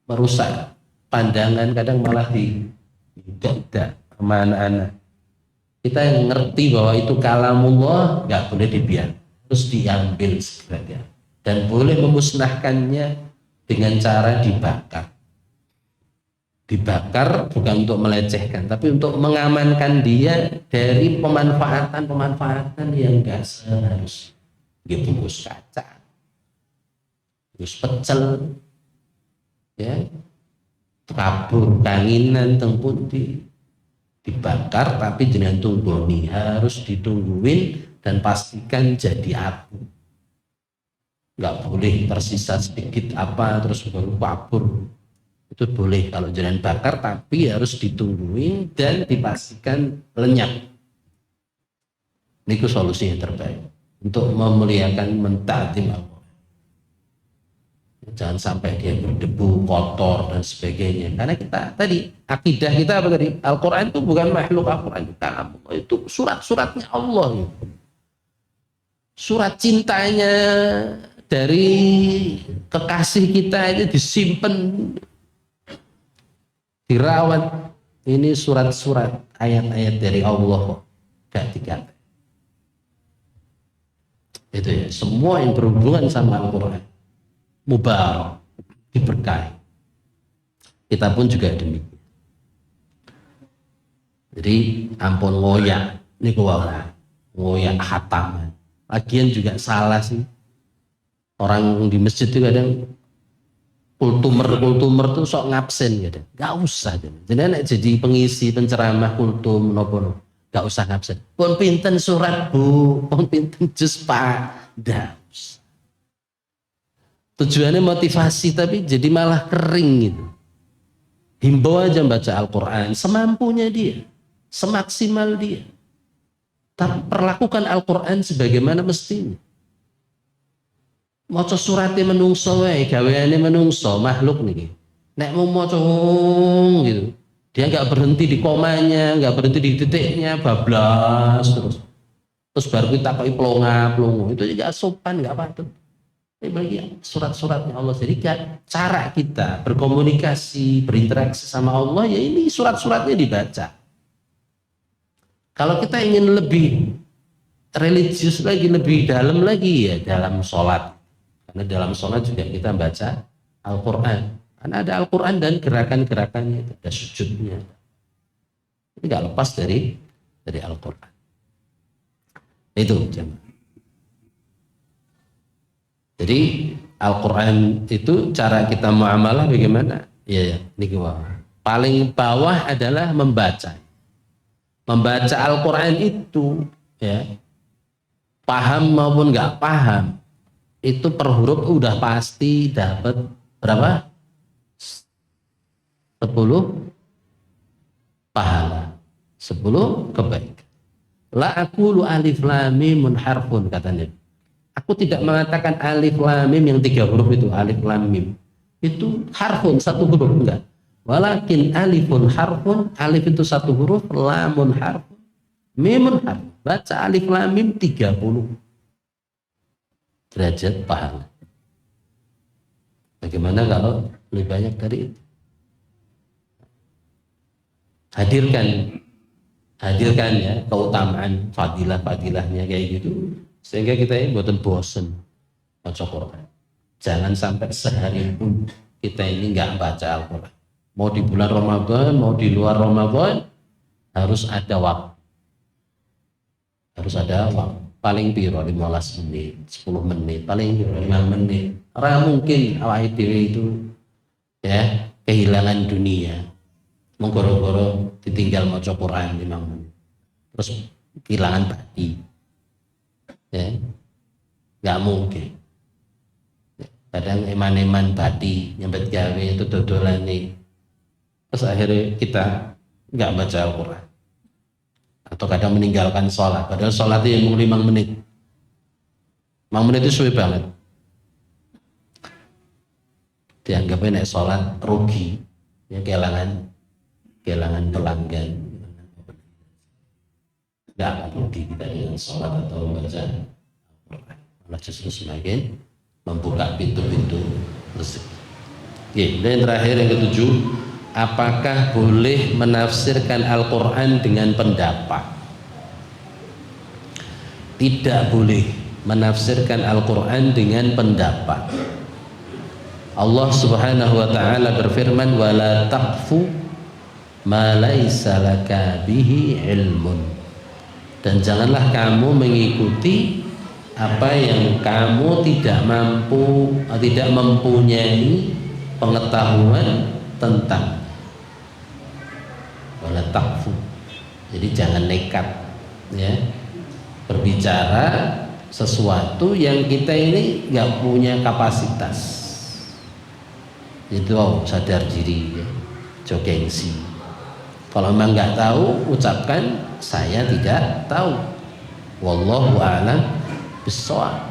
Speaker 1: merusak pandangan, kadang malah tidak sama anak-anak. Kita yang ngerti bahwa itu kalamullah nggak boleh dibiarkan, terus diambil segera dan boleh memusnahkannya dengan cara dibakar bukan untuk melecehkan tapi untuk mengamankan dia dari pemanfaatan yang nggak seharus bungkus kaca, bungkus pecel, ya kabur kanginan tempun dibakar tapi jenengan tunggoni, harus ditungguin dan pastikan jadi abu, nggak boleh tersisa sedikit apa terus baru kabur. Itu boleh kalau jenengan bakar tapi harus ditungguin dan dipastikan lenyap. Niku solusi yang terbaik untuk memuliakan mentaatim Allah. Jangan sampai dia berdebu, kotor dan sebagainya. Karena kita tadi akidah kita apa tadi? Al-Qur'an itu bukan makhluk, Al-Qur'an itu surat-suratnya Allah. Surat cintanya dari kekasih kita itu disimpan, dirawat. Ini surat-surat ayat-ayat dari Allah gak dikata. Itu ya, semua yang berhubungan sama Al-Qur'an mubarak, diberkahi. Kita pun juga demikian. Jadi ampun ngoyak niku wae. Ngoyak khatam. Lagian juga salah sih. Orang di masjid itu kadang kultumer tuh sok ngabsen kadang. Enggak usah jadi pengisi penceramah kultum nopo. Enggak usah ngabsen. Pun pinten surat Bu, pun pinten juz Pak. Ndak usah. Tujuannya motivasi tapi jadi malah kering gitu. Himbau aja baca Al-Qur'an semampunya dia, semaksimal dia. Tapi perlakukan Al-Qur'an sebagaimana mestinya. Maca surate menungso wae, gaweane menungso, makhluk niki. Nek mau maca gitu, dia enggak berhenti di komanya, enggak berhenti di titiknya, bablas terus. Terus baru kita pakai plonga-plongo, itu juga sopan, enggak patut. Bagi surat-suratnya Allah. Jadi cara kita berkomunikasi, berinteraksi sama Allah ya ini surat-suratnya dibaca. Kalau kita ingin lebih religius lagi, lebih dalam lagi ya dalam sholat. Karena dalam sholat juga kita baca Al-Quran. Karena ada Al-Quran dan gerakan-gerakannya, ada sujudnya. Ini nggak lepas dari Al-Quran. Itu jemaah. Jadi Al-Quran itu cara kita muamalah bagaimana? Ya, ini paling bawah adalah membaca. Membaca Al-Quran itu, ya, paham maupun nggak paham, itu per huruf udah pasti dapat berapa? 10 pahala, 10 kebaikan. La aqulu alif lam mim harfun katanya. Aku tidak mengatakan alif lam mim yang 3 huruf itu, alif lam mim. Itu harfun, 1 huruf, enggak. Walakin alifun harfun, alif itu 1 huruf, lamun harfun, mimun harfun. Baca alif lam mim 30 derajat pahala. Bagaimana kalau lebih banyak dari itu? Hadirkan ya keutamaan fadilah-fadilahnya kayak gitu, sehingga kita ini buatan bosen baca Quran. Jangan sampai sehari pun kita ini nggak baca Al-Quran. Mau di bulan Ramadan, mau di luar Ramadan, harus ada waktu. Harus ada waktu. Paling piro 15 menit, 10 menit, paling piro 5 menit. Karena mungkin awal itu ya kehilangan dunia. Menggoro-goro ditinggal maca Quran 5 menit. Terus kehilangan badi. Ya. Nggak mungkin. Kadang eman-eman badi nyambet gawe itu dodolan nih, terus akhirnya kita nggak baca Al-Quran, atau kadang meninggalkan sholat, padahal sholat itu yang 5 menit 5 menit itu suwe banget, dianggapnya naik sholat rugi ya, kehilangan pelanggan. Nggak akan rugi kita dengan sholat atau baca Al-Quran, malah justru semakin membuka pintu-pintu rezeki. Dan yang terakhir yang ketujuh, apakah boleh menafsirkan Al-Quran dengan pendapat? Tidak boleh menafsirkan Al-Quran dengan pendapat. Allah Subhanahu wa taala berfirman, wala taqfu ma laisa laka bihi ilmun. Dan janganlah kamu mengikuti apa yang kamu tidak mempunyai pengetahuan tentang. Wala taqfu. Jadi jangan nekat ya berbicara sesuatu yang kita ini nggak punya kapasitas. Itu sadar diri ya, gengsi. Kalau memang nggak tahu, ucapkan saya tidak tahu. Wallahu a'lam bissawab.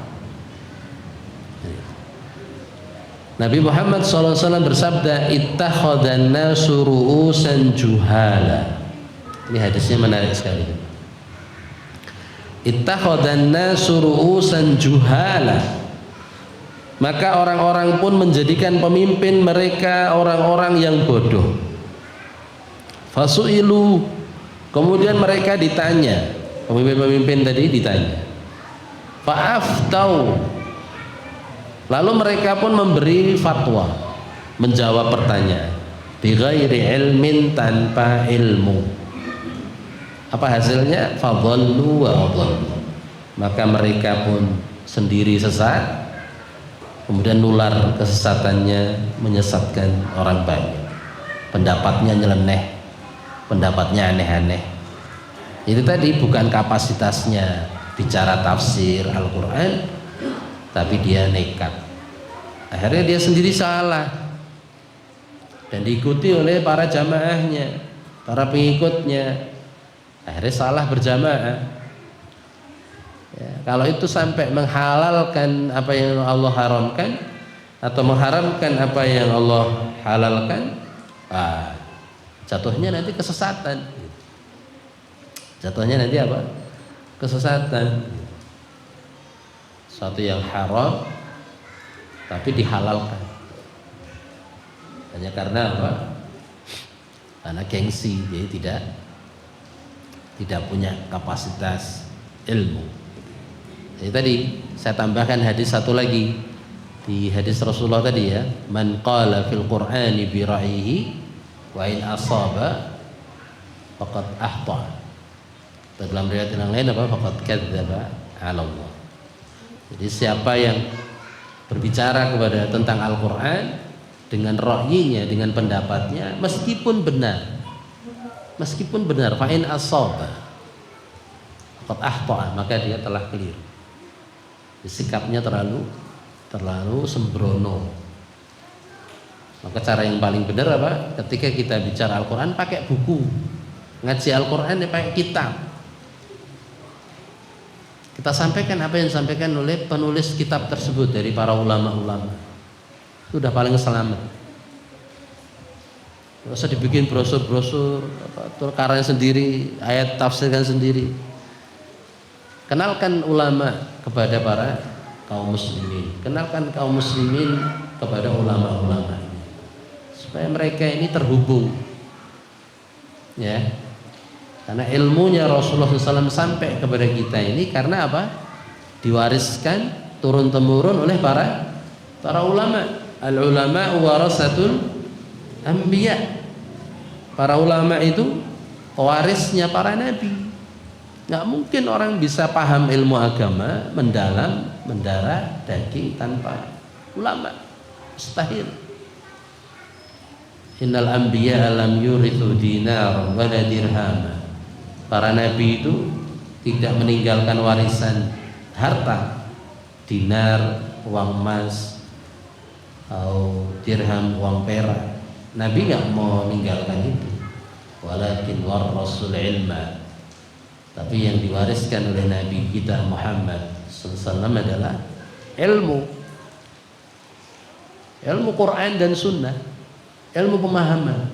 Speaker 1: Nabi Muhammad SAW bersabda, ittakhadhan nasu ru'usan juhala. Ini hadisnya menarik sekali. Ittakhadhan nasu ru'usan juhala. Maka orang-orang pun menjadikan pemimpin mereka orang-orang yang bodoh. Fasu'ilu, kemudian mereka ditanya, pemimpin-pemimpin tadi ditanya. Fa'aftau, lalu mereka pun memberi fatwa, menjawab pertanyaan bighairi ilmin, tanpa ilmu. Apa hasilnya? Fadhallu wa adhallu, maka mereka pun sendiri sesat, kemudian nular kesesatannya, menyesatkan orang banyak. Pendapatnya nyeleneh, pendapatnya aneh-aneh. Itu tadi bukan kapasitasnya bicara tafsir Al-Quran, tapi dia nekat. Akhirnya dia sendiri salah dan diikuti oleh para jamaahnya, para pengikutnya. Akhirnya salah berjamaah ya. Kalau itu sampai menghalalkan apa yang Allah haramkan atau mengharamkan apa yang Allah halalkan, jatuhnya nanti kesesatan. Jatuhnya nanti apa? Kesesatan. Suatu yang haram tapi dihalalkan hanya karena apa? Karena gengsi, jadi tidak punya kapasitas ilmu. Jadi tadi saya tambahkan hadis satu lagi di hadis Rasulullah tadi ya, man qala fil qur'ani bi ra'yihi wa in asaba faqad ahta. Dalam riwayat yang lain apa? Faqad kadzdzaba 'ala Allah. Jadi siapa yang berbicara kepada tentang Al-Quran dengan ra'yinya, dengan pendapatnya, meskipun benar, fa'in asaba faqad ahta, maka dia telah keliru. Sikapnya terlalu sembrono. Maka cara yang paling benar apa? Ketika kita bicara Al-Quran, pakai buku. Ngaji Al-Quran ya pakai kitab. Kita sampaikan apa yang disampaikan oleh penulis kitab tersebut dari para ulama-ulama. Itu udah paling selamat. Nggak usah dibikin brosur-brosur, karya sendiri, ayat tafsirkan sendiri. Kenalkan ulama kepada para kaum muslimin. Kenalkan kaum muslimin kepada ulama-ulama supaya mereka ini terhubung, ya. Karena ilmunya Rasulullah SAW sampai kepada kita ini karena apa? Diwariskan turun temurun oleh para ulama. Al ulama warasatul anbiya. Para ulama itu pewarisnya para nabi. Nggak mungkin orang bisa paham ilmu agama mendalam, mendarah daging tanpa ulama. Mustahil. Innal anbiya lam yurithu dinar wala dirhama. Para nabi itu tidak meninggalkan warisan harta, dinar, uang emas, atau dirham, uang perak. Nabi nggak mau meninggalkan itu. Walakin warasul ilma. Tapi yang diwariskan oleh Nabi kita Muhammad SAW adalah ilmu Quran dan Sunnah, ilmu pemahaman.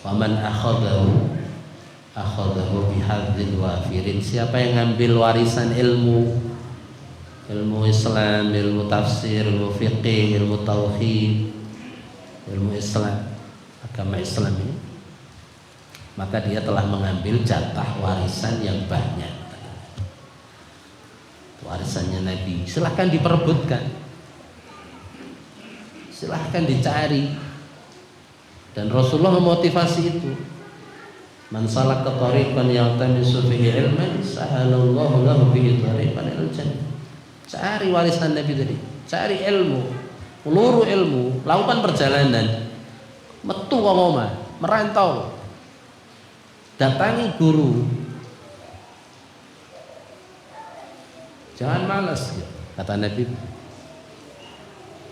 Speaker 1: Waman akhadahu bihadzin wafirin. Siapa yang ngambil warisan ilmu Islam, ilmu tafsir, ilmu fiqih, ilmu tauhid, ilmu Islam, agama Islam ini, maka dia telah mengambil jatah warisan yang banyak. Warisannya Nabi. Silahkan diperebutkan, silahkan dicari. Dan Rasulullah memotivasi itu. Man salaka tariqan yaltamisu fihi ilman sahalallahu lahu bihi tariqan ilal jannah. Cari warisan Nabi tadi, cari ilmu, uluru ilmu, lakukan perjalanan, metu ke omah, merantau, datangi guru. Jangan malas, kata Nabi.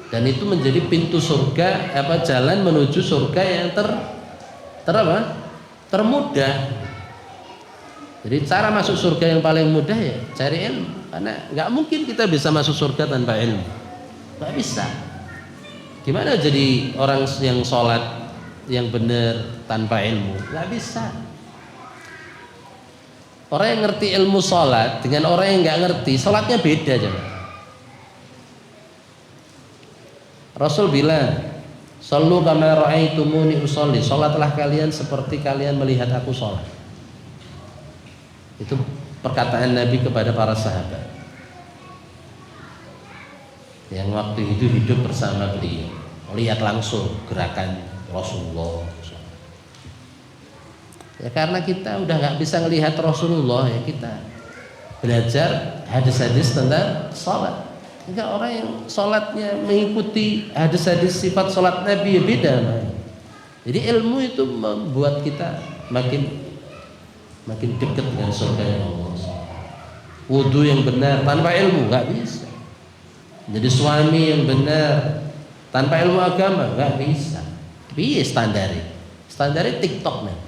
Speaker 1: Dan itu menjadi pintu surga, jalan menuju surga yang termudah. Jadi cara masuk surga yang paling mudah ya cari ilmu. Karena nggak mungkin kita bisa masuk surga tanpa ilmu, nggak bisa. Gimana jadi orang yang sholat yang benar tanpa ilmu? Nggak bisa. Orang yang ngerti ilmu sholat dengan orang yang nggak ngerti sholatnya beda aja. Rasul bilang, "Shallu kama ra'aitumuni usolli." Sholatlah kalian seperti kalian melihat aku sholat. Itu perkataan Nabi kepada para sahabat yang waktu itu hidup bersama beliau, melihat langsung gerakan Rasulullah. Ya karena kita udah nggak bisa melihat Rasulullah, ya kita belajar hadis-hadis tentang sholat. Enggak, orang yang sholatnya mengikuti hadis-hadis sifat sholat Nabi ya beda. Jadi ilmu itu membuat kita makin dekat dengan surga Allah. Wudu yang benar tanpa ilmu nggak bisa. Jadi suami yang benar tanpa ilmu agama nggak bisa. Tapi standarnya TikTok nih.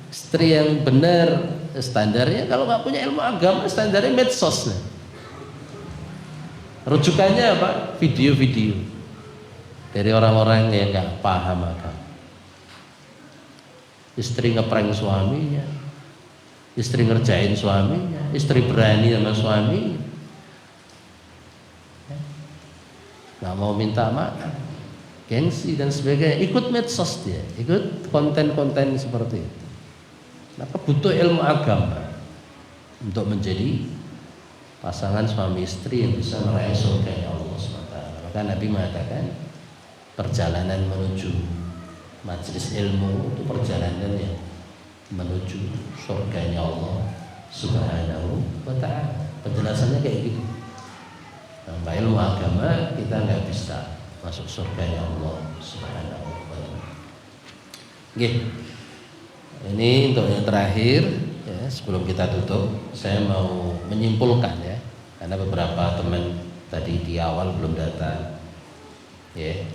Speaker 1: Istri yang benar standarnya, kalau nggak punya ilmu agama standarnya medsos nih. Rujukannya apa? Video-video dari orang-orang yang nggak paham agama. Istri ngeprank suaminya, istri ngerjain suaminya, istri berani sama suaminya, nggak mau minta maaf, gengsi dan sebagainya, ikut medsos dia, ikut konten-konten seperti itu. Maka butuh ilmu agama untuk menjadi pasangan suami istri yang bisa meraih surga Allah SWT. Maka Nabi mengatakan perjalanan menuju majelis ilmu itu perjalanan yang menuju surganya Allah Subhanahu wa ta'ala. Penjelasannya kayak gitu. Tanpa ilmu agama kita nggak bisa masuk surganya Allah Subhanahu wa ta'ala. Oke. Ini untuk yang terakhir ya, sebelum kita tutup saya mau menyimpulkan ya, karena beberapa teman tadi di awal belum datang ya.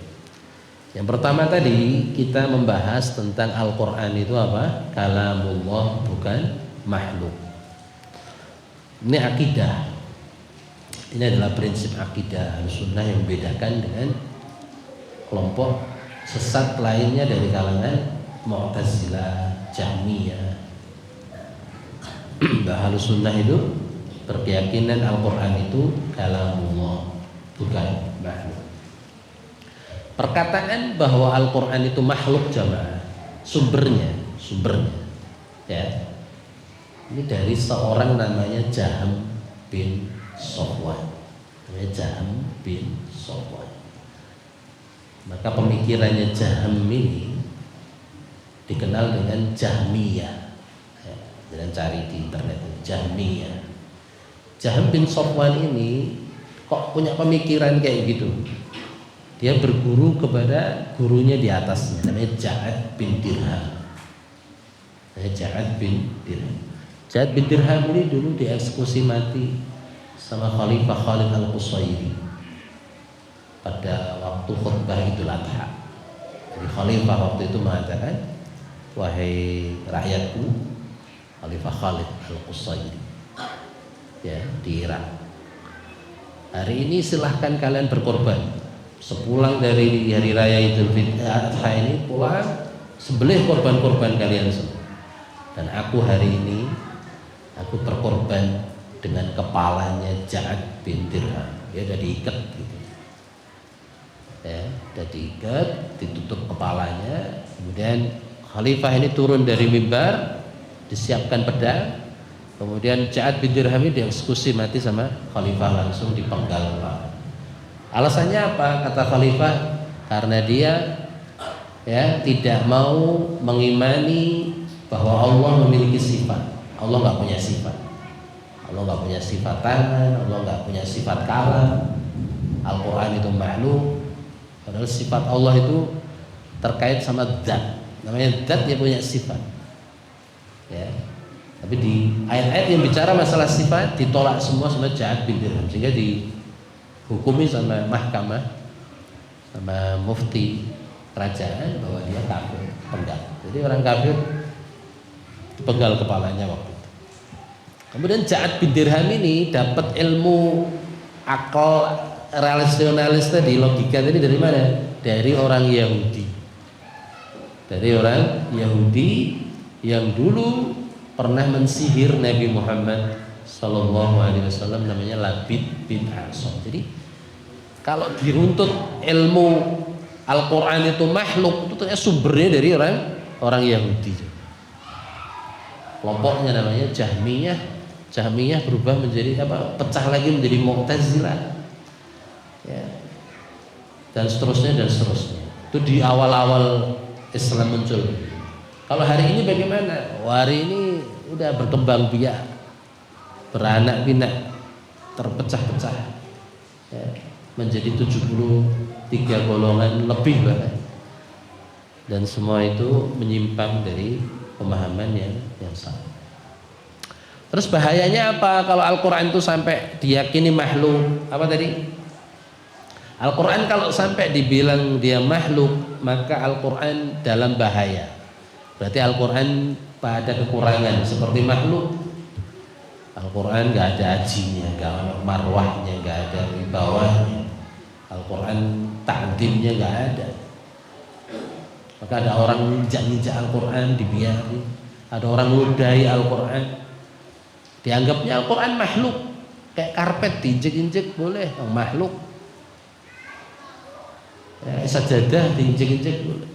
Speaker 1: Yang pertama tadi kita membahas tentang Al-Quran itu apa? Kalamullah, bukan makhluk. Ini akidah. Ini adalah prinsip akidah Ahlussunnah yang membedakan dengan kelompok sesat lainnya dari kalangan Mu'tazilah, Jahmiyah. Ahlussunnah itu berkeyakinan Al-Quran itu kalamullah, bukan makhluk. Perkataan bahwa Al-Quran itu makhluk jamaah, sumbernya ya, ini dari seorang namanya Jaham bin Safwan. Maka pemikirannya Jaham ini dikenal dengan Jahmiyah ya, jangan cari di internet, Jahmiyah. Jaham bin Safwan ini kok punya pemikiran kayak gitu. Dia berguru kepada gurunya di atasnya, namanya Ja'ad bin Dirham. Ja'ad bin Dirham ini dulu dieksekusi mati sama Khalifah Khalid Al-Qusairi pada waktu khutbah Idul Adha. Jadi Khalifah waktu itu mengatakan, wahai rakyatku, Khalifah Khalid Al-Qusairi ya, di Irak, hari ini silahkan kalian berkorban. Sepulang dari hari raya Idul Adha ini, pulang sembelih korban-korban kalian semua. Dan aku hari ini aku berkorban dengan kepalanya Ja'ad bin Dirham. Dia udah diikat gitu. Ya, udah diikat, ditutup kepalanya. Kemudian Khalifah ini turun dari mimbar, disiapkan pedang. Kemudian Ja'ad bin Dirham ini dieksekusi mati sama Khalifah, langsung dipenggal kepala. Alasannya apa? Kata Khalifah, karena dia ya tidak mau mengimani bahwa Allah memiliki sifat. Allah nggak punya sifat. Allah nggak punya sifat tangan. Allah nggak punya sifat kalam. Al-Quran itu makhluk. Padahal sifat Allah itu terkait sama zat. Namanya zat, dia punya sifat. Ya. Tapi di ayat-ayat yang bicara masalah sifat ditolak semua sama Ja'ad bin Dirham, sehingga dihukumi sama mahkamah, sama mufti kerajaan bahwa dia kafir, penggal. Jadi orang kafir dipenggal kepalanya waktu itu. Kemudian Ja'ad bin Dirham ini dapat ilmu akal rasionalis tadi, logika tadi dari mana? Dari orang Yahudi. Dari orang Yahudi yang dulu pernah mensihir Nabi Muhammad Sallallahu Alaihi Wasallam, namanya Labid bin Asom. Jadi kalau diruntut ilmu Al-Quran itu makhluk, itu sumbernya dari orang Yahudi. Kelompoknya namanya Jahmiyah. Jahmiyah berubah menjadi apa? Pecah lagi menjadi Mu'tazilah. Ya. Dan seterusnya. Itu di awal-awal Islam muncul. Kalau hari ini bagaimana? Hari ini udah berkembang biak, beranak pinak, terpecah-pecah ya, menjadi 73 golongan lebih bahkan. Dan semua itu menyimpang dari pemahaman yang salah. Terus bahayanya apa kalau Al-Quran itu sampai diyakini makhluk? Apa tadi? Al-Quran kalau sampai dibilang dia makhluk, maka Al-Quran dalam bahaya. Berarti Al-Quran pada kekurangan seperti makhluk. Al-Quran nggak ada hajinya, nggak ada marwahnya, nggak ada wibawahnya. Al-Quran ta'dimnya nggak ada. Maka ada orang injak-injak Al-Quran dibiarin, ada orang ludahi Al-Quran, dianggapnya Al-Quran makhluk, kayak karpet diinjek-injek boleh, makhluk. Ya, sajadah diinjek-injek boleh.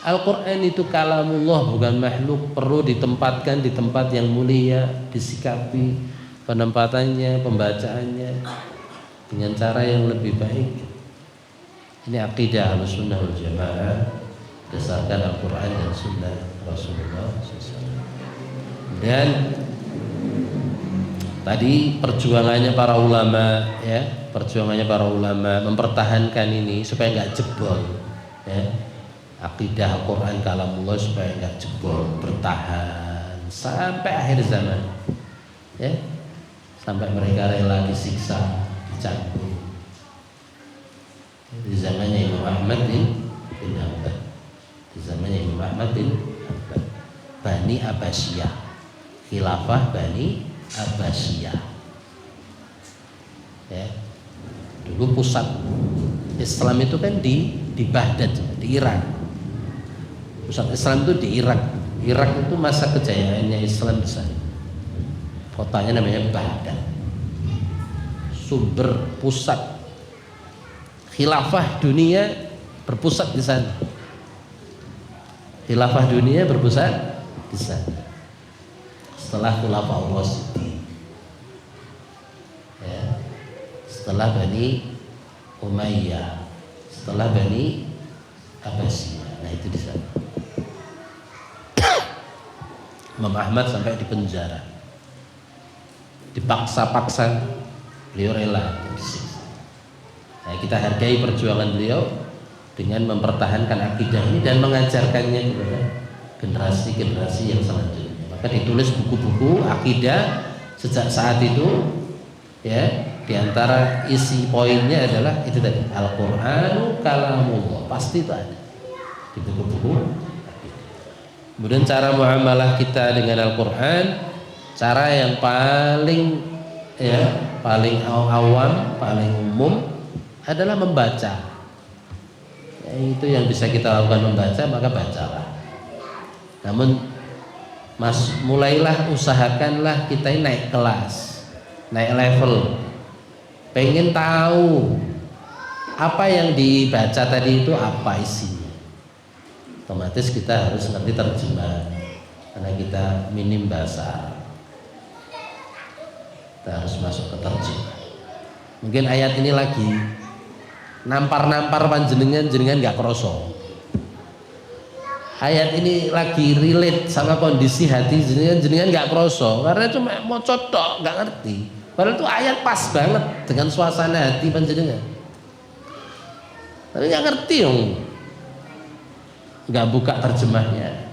Speaker 1: Al-Quran itu kalamullah, bukan makhluk, perlu ditempatkan di tempat yang mulia, disikapi penempatannya, pembacaannya dengan cara yang lebih baik. Ini akidah Ahlussunnah wal Jamaah berdasarkan Al-Quran dan Sunnah Rasulullah SAW. Dan tadi perjuangannya para ulama, ya, perjuangannya para ulama mempertahankan ini supaya nggak jebol, ya. Akidah Al-Quran kalamullah supaya nggak jebol, bertahan sampai akhir zaman, ya, sampai mereka rela disiksa, dicambuk. Di zamannya Imam Ahmad bin Hanbal, di zamannya Imam Ahmad bin Hanbal, Bani Abbasiyah, khilafah Bani Abbasiyah, ya. Dulu pusat Islam itu kan di Baghdad, di Irak. Pusat Islam itu di Irak. Irak itu masa kejayaannya Islam besar. Kotanya namanya Baghdad. Sumber pusat khilafah dunia berpusat di sana. Khilafah dunia berpusat di sana. Setelah Khulafaur Rasyidin, ya, setelah Bani Umayyah, setelah Bani Abbasiyah. Nah itu di sana. Imam Ahmad sampai di penjara, dipaksa-paksa, beliau rela. Nah, kita hargai perjuangan beliau dengan mempertahankan akidah ini dan mengajarkannya kepada generasi-generasi yang selanjutnya. Maka ditulis buku-buku akidah sejak saat itu, ya. Di antara isi poinnya adalah itu tadi, Al-Qur'anu kalamullah, pasti itu ada di buku-buku. Kemudian cara muamalah kita dengan Al-Qur'an, cara yang paling awam, paling umum adalah membaca. Ya, itu yang bisa kita lakukan, membaca, maka bacalah. Namun mulailah, usahakanlah kita ini naik kelas, naik level. Pengen tahu apa yang dibaca tadi itu apa isinya, otomatis kita harus ngerti terjemahan karena kita minim bahasa Arab. Kita harus masuk ke terjemahan. Mungkin ayat ini lagi nampar-nampar panjenengan nggak kroso. Ayat ini lagi relate sama kondisi hati jenengan nggak kroso karena cuma mau cotok, nggak ngerti. Padahal itu ayat pas banget dengan suasana hati panjenengan. Tapi nggak ngerti dong, nggak buka terjemahnya.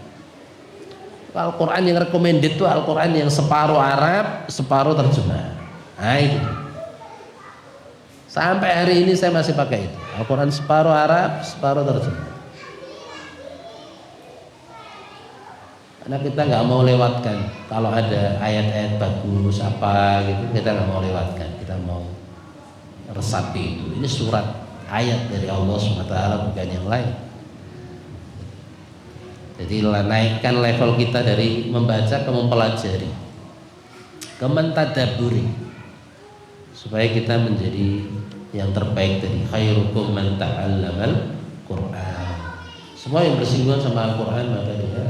Speaker 1: Al-Quran yang recommended itu Al-Quran yang separuh Arab, separuh terjemah. Nah itu. Sampai hari ini saya masih pakai itu. Al-Quran separuh Arab, separuh terjemah. Karena kita nggak mau lewatkan. Kalau ada ayat-ayat bagus apa gitu, kita nggak mau lewatkan. Kita mau resapi itu. Ini surat ayat dari Allah SWT, bukan yang lain. Jadi naikkan level kita dari membaca ke mempelajari, ke mentadaburi, supaya kita menjadi yang terbaik tadi. Khairukum man ta'allamal Qur'an. Semua yang bersinggungan sama Al-Quran maka dia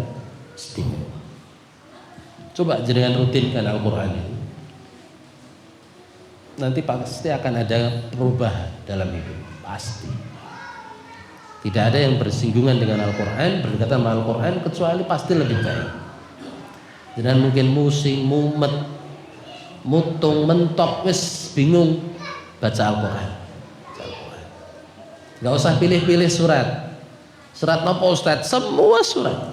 Speaker 1: istimewa. Coba jangan rutinkan Al-Quran itu, nanti pasti akan ada perubahan dalam hidup, pasti. Tidak ada yang bersinggungan dengan Al-Quran, berdekatan sama Al-Quran kecuali pasti lebih baik. Jangan mungkin musing, mumet, mutung, mentok, wis bingung, baca Al-Quran. Gak usah pilih-pilih surat. Surat apa Ustadz? Semua surat.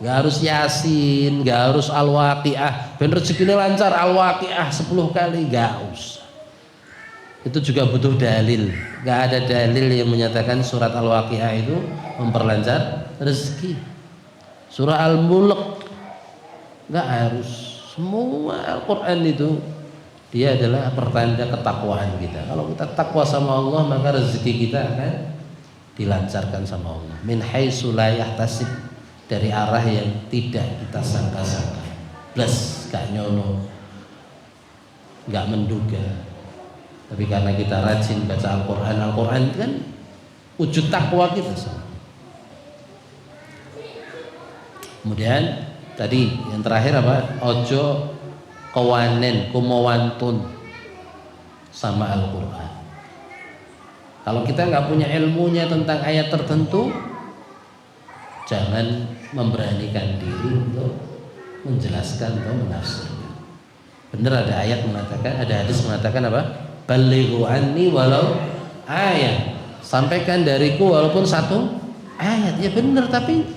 Speaker 1: Gak harus Yasin, gak harus Al-Waqiah. Ben rezekinya lancar Al-Waqiah 10 kali, gak usah. Itu juga butuh dalil. Gak ada dalil yang menyatakan surat Al-Waqiah itu memperlancar rezeki. Surah Al-Mulk gak harus. Semua Al-Quran itu dia adalah pertanda ketakwaan kita. Kalau kita takwa sama Allah, maka rezeki kita akan dilancarkan sama Allah. Min haitsu la yahtasib, dari arah yang tidak kita sangka-sangka. Plus gak nyono, gak menduga. Tapi karena kita rajin baca Al-Quran, Al-Quran kan wujud takwa kita semua. Kemudian tadi yang terakhir apa? Ojo kawanen, kumawantun sama Al-Quran. Kalau kita nggak punya ilmunya tentang ayat tertentu, jangan memberanikan diri untuk menjelaskan atau menafsirkan. Benar ada ayat mengatakan, ada hadis mengatakan apa? Balighu anni walau ayat. Sampaikan dariku walaupun satu ayat. Ya benar, tapi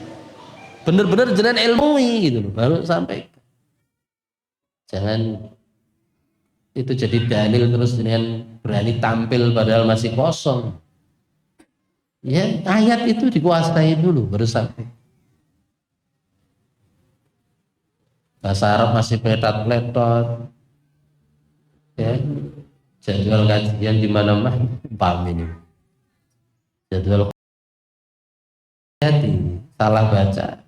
Speaker 1: benar-benar jangan ilmui gitu loh, baru sampai. Jangan itu jadi dalil terus dengan berani tampil padahal masih kosong. Ya ayat itu dikuasai dulu baru sampai. Bahasa Arab masih peletot-peletot. Ya, jadwal kajian di mana-mana paham ini. Jadwal hati salah baca,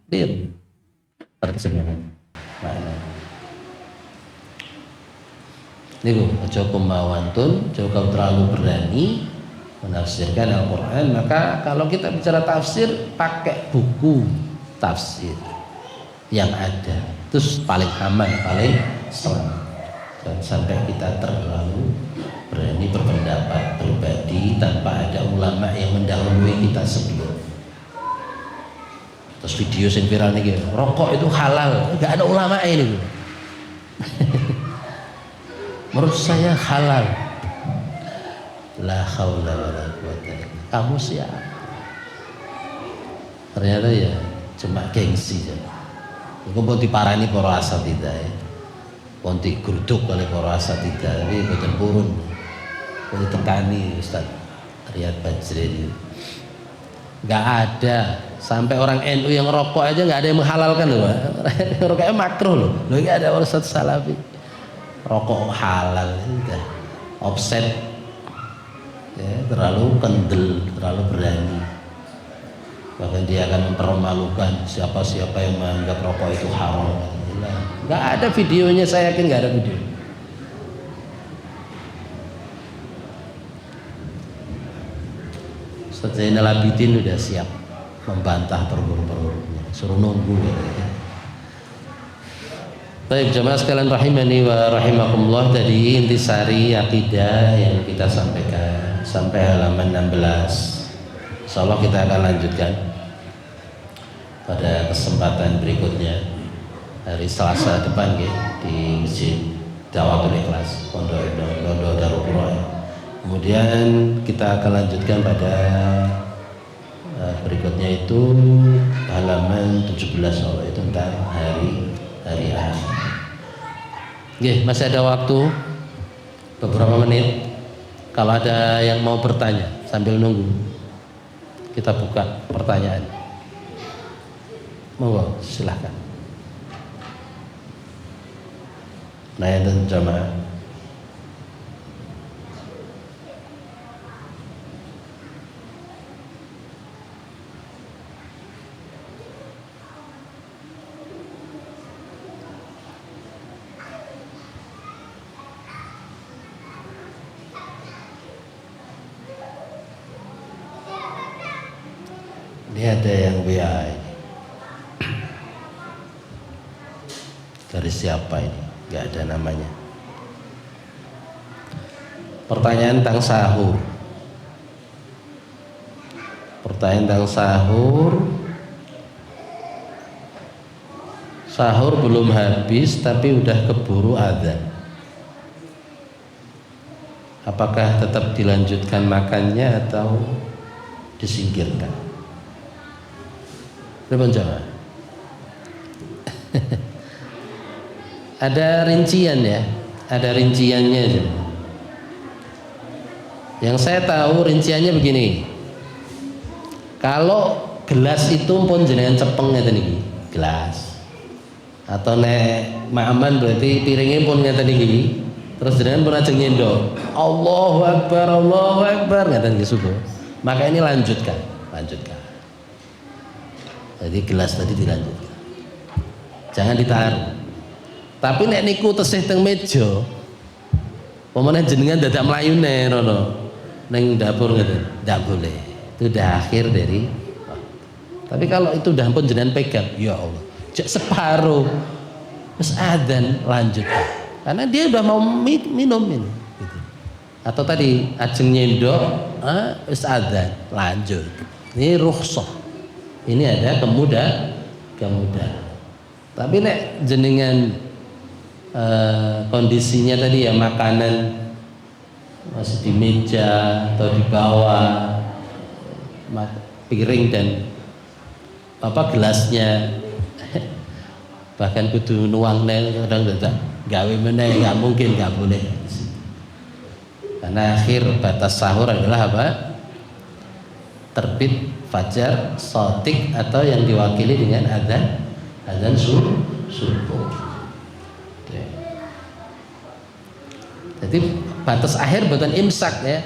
Speaker 1: terjemahan. Niku aja kumawantun, aja kau terlalu berani menafsirkan Al-Quran. Maka kalau kita bicara tafsir, pakai buku tafsir yang ada, terus paling aman, paling selamat. Jangan sampai kita terlalu berani berpendapat pribadi tanpa ada ulama yang mendahului kita sebelum. Terus video yang viral nih, rokok itu halal, nggak ada ulama ini. Menurut saya halal. La haula wala quwata illa billah. Kamu siapa? Ternyata ya cuma gengsi saja. Iku pun diparani para asatidzah ya. Pun digeruduk oleh para asatidzah, tapi boten purun. Pun ditekani Ustaz Riyad Bajrin. Enggak ada, sampai orang NU yang rokok aja enggak ada yang menghalalkan loh. Rokoknya makruh loh. Loh ini ada Ustaz Salafi. Rokok halal udah offset. Ya, terlalu kendel, terlalu berani. Bahkan dia akan mempermalukan siapa-siapa yang menganggap rokok itu haram. Nggak ada videonya, saya yakin nggak ada video. Ustaz Zainal Abidin udah siap membantah perguru-pergurunya, suruh nunggu. Baik jemaah sekalian rahimani wa rahimakumullah, tadi intisari akidah yang kita sampaikan sampai halaman 16. Insyaallah kita akan lanjutkan pada kesempatan berikutnya hari Selasa depan ya, di Masjid Dawatul Ikhlas Pondok Darul Qur'an. Kemudian kita akan lanjutkan pada berikutnya itu halaman 17 itu tentang hari akhir. Oke, masih ada waktu beberapa menit. Kalau ada yang mau bertanya sambil nunggu, kita buka pertanyaan. Monggo, silahkan. Naya dan jamaah. Ini ada yang WA ini. Dari siapa ini? Gak ada namanya. Pertanyaan tentang sahur. Pertanyaan tentang sahur. Sahur belum habis tapi udah keburu adzan. Apakah tetap dilanjutkan makannya atau disingkirkan? Berapa jamaah? Ada rincian ya, ada rinciannya aja. Yang saya tahu rinciannya begini. Kalau gelas itu pun jenengan cepeng ngeten iki, gelas. Atau nek ma'aman berarti piringnya pun ngeten iki. Terus jenengan pun ajeng nyendok. Allahu Akbar ngeten iki subuh. Maka ini lanjutkan. Jadi gelas tadi dilanjutkan. Jangan ditaruh. Tapi nek niku tesih teng meja, pemene jenengan dadak mlayune rono ning dapur ngeten, ndak boleh. Itu udah akhir dari. Tapi kalau itu udah pun jenengan pegang, ya Allah, jak separuh terus adzan lanjutkan. Karena dia udah mau minum ini. Gitu. Atau tadi ajeng nyendok, terus adzan lanjut. Ini rukhsah. Ini ada kemudahan. Tapi nek jenengan kondisinya tadi ya makanan masih di meja atau di bawah piring dan gelasnya bahkan kudu nuang kadang gawe meneh, nggak mungkin, nggak boleh. Karena akhir batas sahur adalah apa? Terbit fajar shadiq atau yang diwakili dengan adzan subuh. Jadi batas akhir bukan imsak ya.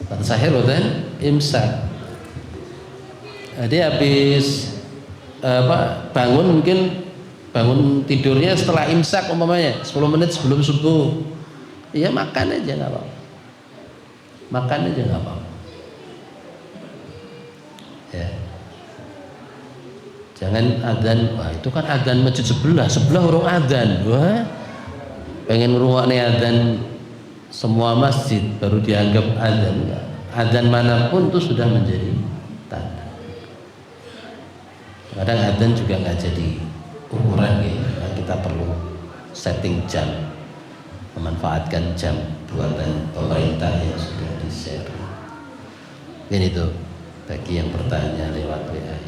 Speaker 1: Batas akhir bukan imsak. Jadi habis bangun tidurnya setelah imsak umpamanya 10 menit sebelum subuh. ya makan aja nggak apa-apa. Makan aja nggak apa-apa. Ya. Jangan adzan, wah itu kan adzan masjid sebelah urung adzan. Wah, pengen ngrungokne adzan semua masjid baru dianggap adzan. Adzan manapun itu sudah menjadi tanda. Kadang adzan juga nggak jadi ukuran ya. Kita perlu setting jam, memanfaatkan jam buatan pemerintah yang sudah di-share. Ini tuh bagi yang bertanya lewat WA.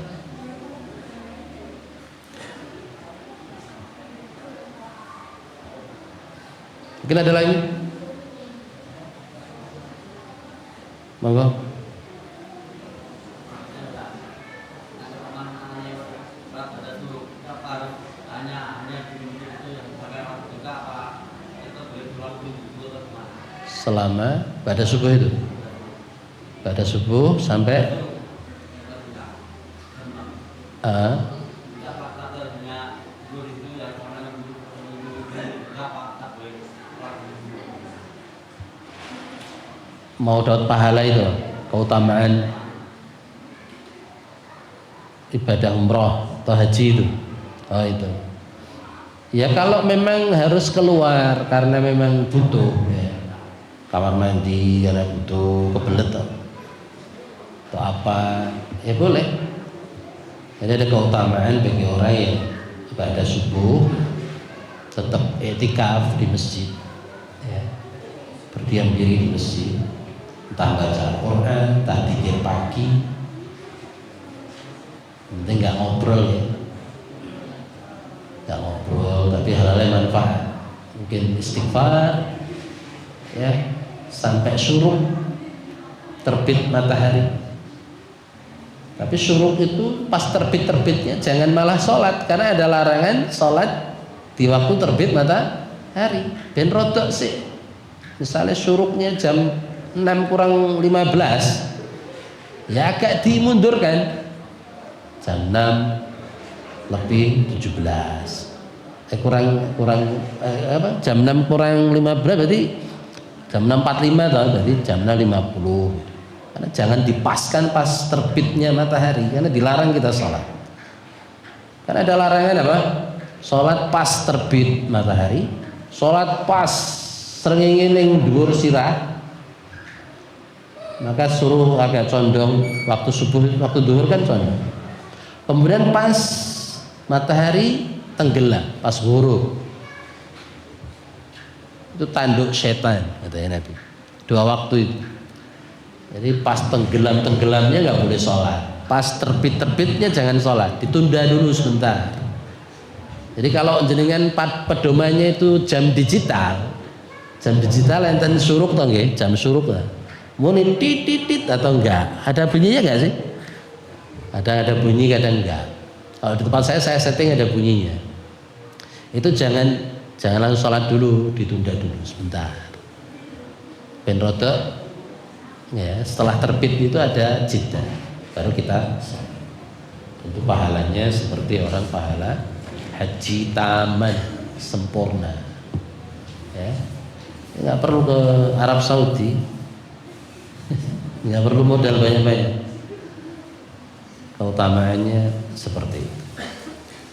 Speaker 1: Mungkin ada lagi? Monggo. Selama pada subuh itu, pada subuh sampai mau dapat pahala itu, keutamaan ibadah umroh atau haji itu. Oh itu. Ya kalau memang harus keluar karena memang butuh ya. Kamar mandi karena butuh, kebelet atau apa, ya boleh. Jadi ada keutamaan bagi orang yang ibadah subuh tetap i'tikaf di masjid ya. Berdiam diri di masjid, entah baca Al-Quran, entah zikir pagi, penting nggak ngobrol ya, nggak ngobrol tapi hal-hal yang manfaat, mungkin istighfar ya sampai syuruk terbit matahari. Tapi syuruk itu pas terbitnya jangan malah sholat, karena ada larangan sholat di waktu terbit matahari. Ben rodok sih, misalnya syuruknya jam 6 kurang 15 ya agak dimundurkan jam 6 lebih 17 jam 6 kurang 15 berarti jam 6.45 berarti jam 6.50. Karena jangan dipaskan pas terbitnya matahari, karena dilarang kita sholat. Karena ada larangan apa? Sholat pas terbit matahari, sholat pas srengenge ning dhuwur sirah, maka suruh agak condong waktu subuh, waktu duhur kan condong. Kemudian pas matahari tenggelam, pas ghurub, itu tanduk setan katanya Nabi. 2 waktu itu. Jadi pas tenggelamnya nggak boleh sholat, pas terbitnya jangan sholat, ditunda dulu sebentar. Jadi kalau jenengan pedomannya itu jam digital enten suruk toh nggih, jam suruk lah. Muni titit atau enggak? Ada bunyinya enggak sih? Ada bunyi kadang enggak. Kalau di tempat saya setting ada bunyinya. Itu jangan langsung sholat dulu, ditunda dulu sebentar. Ben rodok ya, setelah terbit itu ada jeda, baru kita sholat. Tentu pahalanya seperti orang pahala haji taman sempurna. Ya, nggak perlu ke Arab Saudi, nggak perlu modal banyak-banyak. Keutamaannya seperti itu.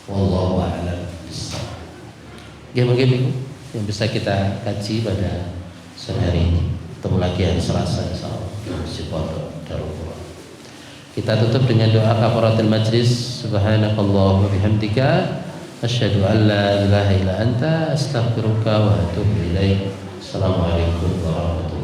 Speaker 1: Wallahu a'lam. Ya mungkin itu yang bisa kita kaji pada sore hari ini. Ketemu lagi hari Selasa insyaallah di Masjid Pondok Darul Quran. Kita tutup dengan doa kafaratul majlis. Subhanakallah wa bihamdika asyhadu an la ilaha illa anta astaghfiruka wa atubu ilaik. Assalamualaikum warahmatullahi wabarakatuh.